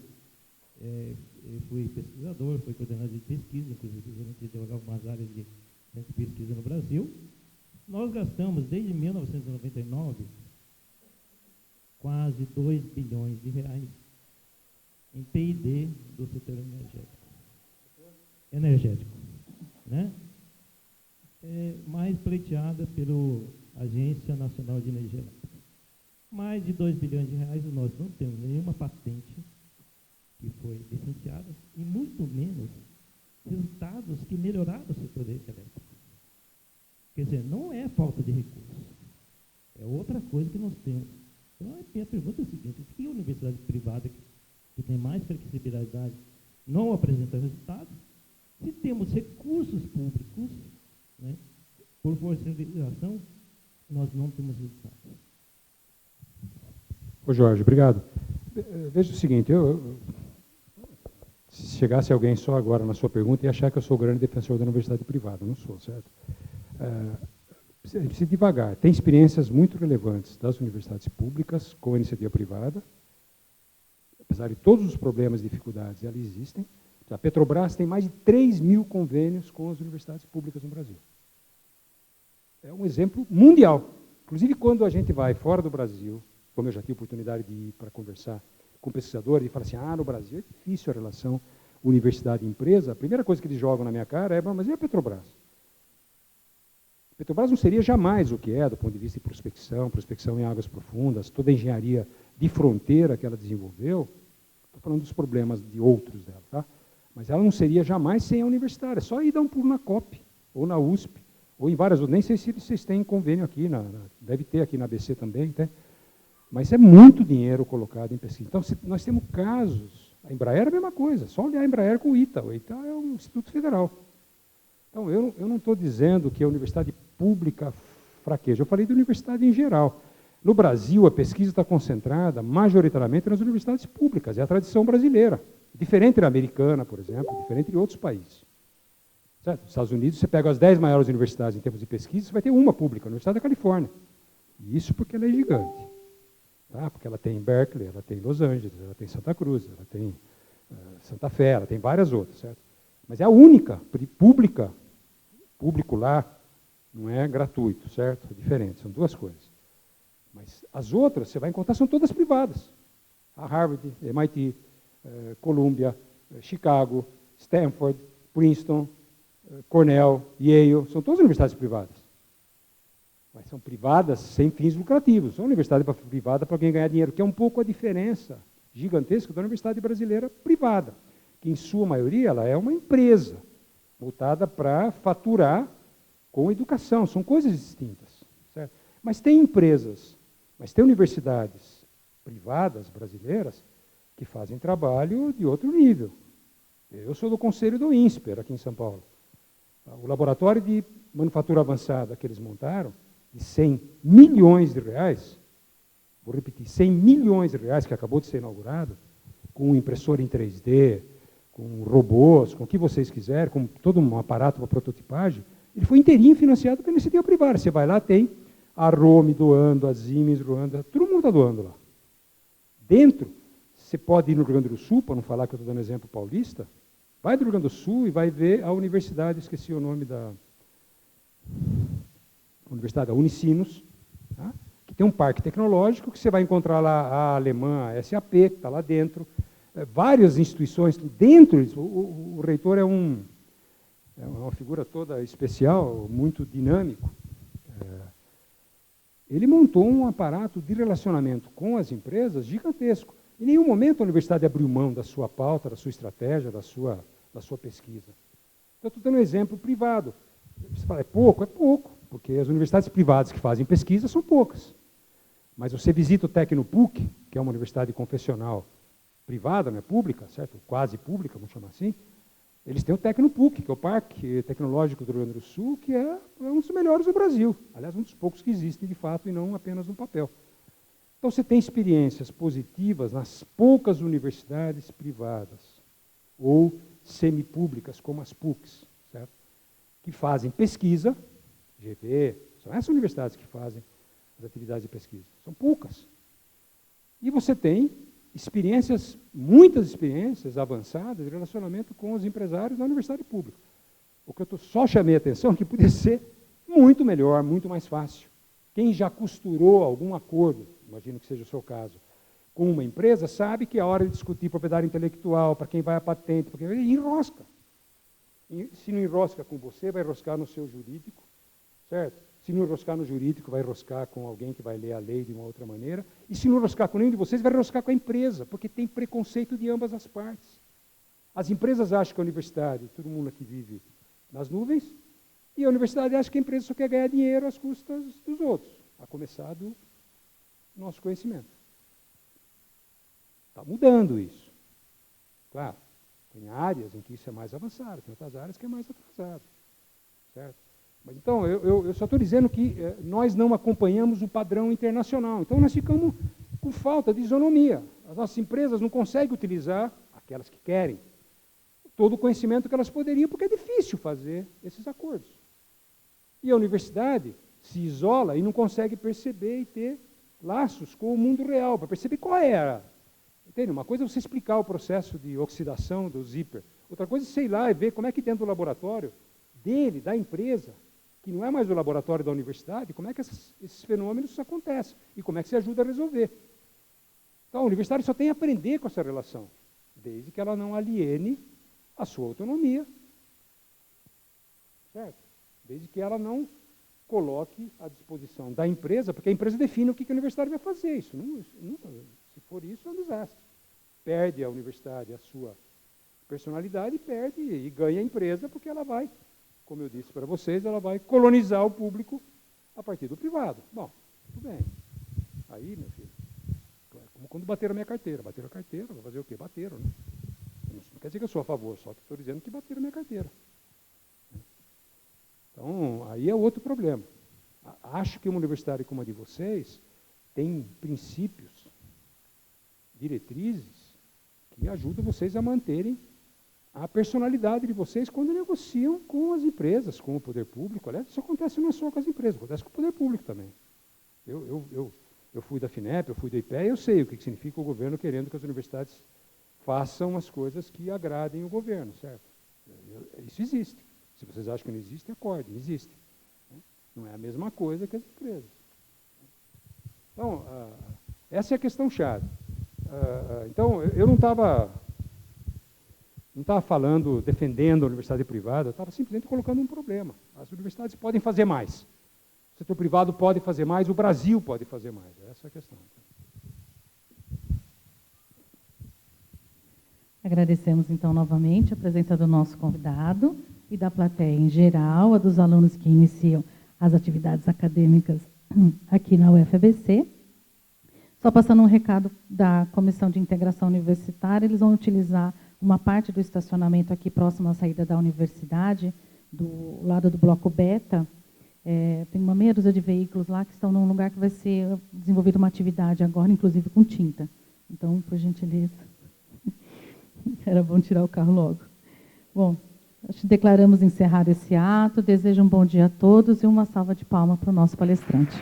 fui pesquisador, fui coordenador de pesquisa, inclusive gerente de algumas áreas de centro de pesquisa no Brasil. Nós gastamos, desde 1999, quase 2 bilhões de reais em P&D do setor energético, né? Mais pleiteada pela Agência Nacional de Energia Elétrica. Mais de 2 bilhões de reais e nós não temos nenhuma patente que foi licenciada e muito menos resultados que melhoraram o setor elétrico. Quer dizer, não é falta de recursos, é outra coisa que nós temos. Então, a minha pergunta é a seguinte: por que a universidade privada, que tem mais flexibilidade, não apresenta resultados, se temos recursos públicos, né, por força de legislação, nós não temos resultados? Ô Jorge, obrigado. Veja o seguinte, se chegasse alguém só agora na sua pergunta e achar que eu sou o grande defensor da universidade privada, não sou, certo? Precisa devagar. Tem experiências muito relevantes das universidades públicas com a iniciativa privada. Apesar de todos os problemas e dificuldades, elas existem. A Petrobras tem mais de 3.000 convênios com as universidades públicas no Brasil. É um exemplo mundial. Inclusive, quando a gente vai fora do Brasil, como eu já tive oportunidade de ir para conversar com pesquisadores, e fala assim, no Brasil é difícil a relação universidade e empresa, a primeira coisa que eles jogam na minha cara é, mas e a Petrobras? A Petrobras não seria jamais o que é, do ponto de vista de prospecção em águas profundas, toda a engenharia de fronteira que ela desenvolveu. Estou falando dos problemas de outros dela, tá? Mas ela não seria jamais sem a universitária. É só ir dar um pulo na COP, ou na USP, ou em várias outras. Nem sei se vocês têm convênio aqui, deve ter aqui na ABC também, tá? Mas é muito dinheiro colocado em pesquisa. Então, nós temos casos. A Embraer é a mesma coisa, só olhar a Embraer com o ITA. O ITA é um instituto federal. Então, eu não estou dizendo que a universidade pública fraqueja. Eu falei de universidade em geral. No Brasil, a pesquisa está concentrada majoritariamente nas universidades públicas. É a tradição brasileira. Diferente da americana, por exemplo, diferente de outros países. Certo? Nos Estados Unidos, você pega as 10 maiores universidades em termos de pesquisa, você vai ter uma pública, a Universidade da Califórnia. E isso porque ela é gigante. Tá? Porque ela tem Berkeley, ela tem Los Angeles, ela tem Santa Cruz, ela tem Santa Fé, ela tem várias outras. Certo? Mas é a única pública, público lá, não é gratuito, certo? É diferente, são duas coisas. Mas as outras, você vai encontrar, são todas privadas. A Harvard, MIT, Columbia, Chicago, Stanford, Princeton, Cornell, Yale, são todas universidades privadas. Mas são privadas sem fins lucrativos. São universidade privada para alguém ganhar dinheiro, que é um pouco a diferença gigantesca da universidade brasileira privada, que em sua maioria ela é uma empresa voltada para faturar com educação. São coisas distintas. Certo? Mas tem empresas, mas tem universidades privadas brasileiras que fazem trabalho de outro nível. Eu sou do conselho do INSPER, aqui em São Paulo. O laboratório de manufatura avançada que eles montaram, de 100 milhões de reais, vou repetir, 100 milhões de reais, que acabou de ser inaugurado, com impressora em 3D, com robôs, com o que vocês quiserem, com todo um aparato para prototipagem, ele foi inteirinho financiado pela iniciativa privada. Você vai lá, tem a Rome doando, a Siemens doando, todo mundo está doando lá. Dentro, você pode ir no Rio Grande do Sul, para não falar que eu estou dando exemplo paulista, vai do Rio Grande do Sul e vai ver a universidade, esqueci o nome da universidade, a Unicinos, tá? Que tem um parque tecnológico, que você vai encontrar lá a alemã, a SAP, que está lá dentro, várias instituições dentro. O reitor é uma figura toda especial, muito dinâmico. Ele montou um aparato de relacionamento com as empresas gigantesco. Em nenhum momento a universidade abriu mão da sua pauta, da sua estratégia, da sua pesquisa. Então, estou dando um exemplo privado. Você fala, é pouco? É pouco, porque as universidades privadas que fazem pesquisa são poucas. Mas você visita o Tecnopuc, que é uma universidade confessional privada, não é pública, certo? Quase pública, vamos chamar assim. Eles têm o Tecnopuc, que é o Parque Tecnológico do Rio Grande do Sul, que é um dos melhores do Brasil. Aliás, um dos poucos que existem de fato e não apenas no papel. Então, você tem experiências positivas nas poucas universidades privadas ou semipúblicas, como as PUCs, certo? Que fazem pesquisa, GV, são essas universidades que fazem as atividades de pesquisa. São poucas. E você tem experiências, muitas experiências avançadas de relacionamento com os empresários na universidade pública. O que eu só chamei a atenção é que podia ser muito melhor, muito mais fácil. Quem já costurou algum acordo, imagino que seja o seu caso, com uma empresa, sabe que a hora de discutir propriedade intelectual, para quem vai a patente, para quem enrosca. E se não enrosca com você, vai enroscar no seu jurídico, certo? Se não enroscar no jurídico, vai enroscar com alguém que vai ler a lei de uma outra maneira. E se não enroscar com nenhum de vocês, vai enroscar com a empresa, porque tem preconceito de ambas as partes. As empresas acham que a universidade, todo mundo aqui vive nas nuvens, e a universidade acha que a empresa só quer ganhar dinheiro às custas dos outros, a começar do nosso conhecimento. Está mudando isso. Claro, tem áreas em que isso é mais avançado, tem outras áreas que é mais atrasado. Certo? Mas, então, eu só estou dizendo que nós não acompanhamos o padrão internacional. Então, nós ficamos com falta de isonomia. As nossas empresas não conseguem utilizar, aquelas que querem, todo o conhecimento que elas poderiam, porque é difícil fazer esses acordos. E a universidade se isola e não consegue perceber e ter laços com o mundo real, para perceber qual é a... Entende? Uma coisa é você explicar o processo de oxidação do zíper. Outra coisa é, sei lá, é ver como é que dentro do laboratório dele, da empresa, que não é mais o laboratório da universidade, como é que esses fenômenos acontecem e como é que se ajuda a resolver. Então, a universidade só tem a aprender com essa relação, desde que ela não aliene a sua autonomia, certo? Desde que ela não coloque à disposição da empresa, porque a empresa define o que a universidade vai fazer. Isso não, se for isso, é um desastre. Perde a universidade a sua personalidade, perde e ganha a empresa, porque ela vai, como eu disse para vocês, ela vai colonizar o público a partir do privado. Bom, tudo bem. Aí, meu filho, como quando bateram a minha carteira. Bateram a carteira, vou fazer o quê? Bateram, né? Não quer dizer que eu sou a favor, só que estou dizendo que bateram a minha carteira. Então, aí é outro problema. Acho que uma universidade como a de vocês tem princípios, diretrizes, que ajudam vocês a manterem a personalidade de vocês quando negociam com as empresas, com o poder público. Aliás, isso acontece não só com as empresas, acontece com o poder público também. Eu fui da FINEP, eu fui da IPEA, eu sei o que significa o governo querendo que as universidades façam as coisas que agradem o governo, certo? Isso existe. Se vocês acham que não existe, acordem, existe. Não é a mesma coisa que as empresas. Então, essa é a questão chave. Então, eu não estava falando, defendendo a universidade privada, eu estava simplesmente colocando um problema. As universidades podem fazer mais. O setor privado pode fazer mais, o Brasil pode fazer mais. Essa é a questão. Agradecemos, então, novamente a presença do nosso convidado e da plateia em geral, a dos alunos que iniciam as atividades acadêmicas aqui na UFABC. Só passando um recado da Comissão de Integração Universitária, eles vão utilizar uma parte do estacionamento aqui próximo à saída da universidade, do lado do bloco Beta. Tem uma meia dúzia de veículos lá que estão num lugar que vai ser desenvolvida uma atividade agora, inclusive com tinta. Então, por gentileza, era bom tirar o carro logo. Bom, declaramos encerrado esse ato. Desejo um bom dia a todos e uma salva de palmas para o nosso palestrante.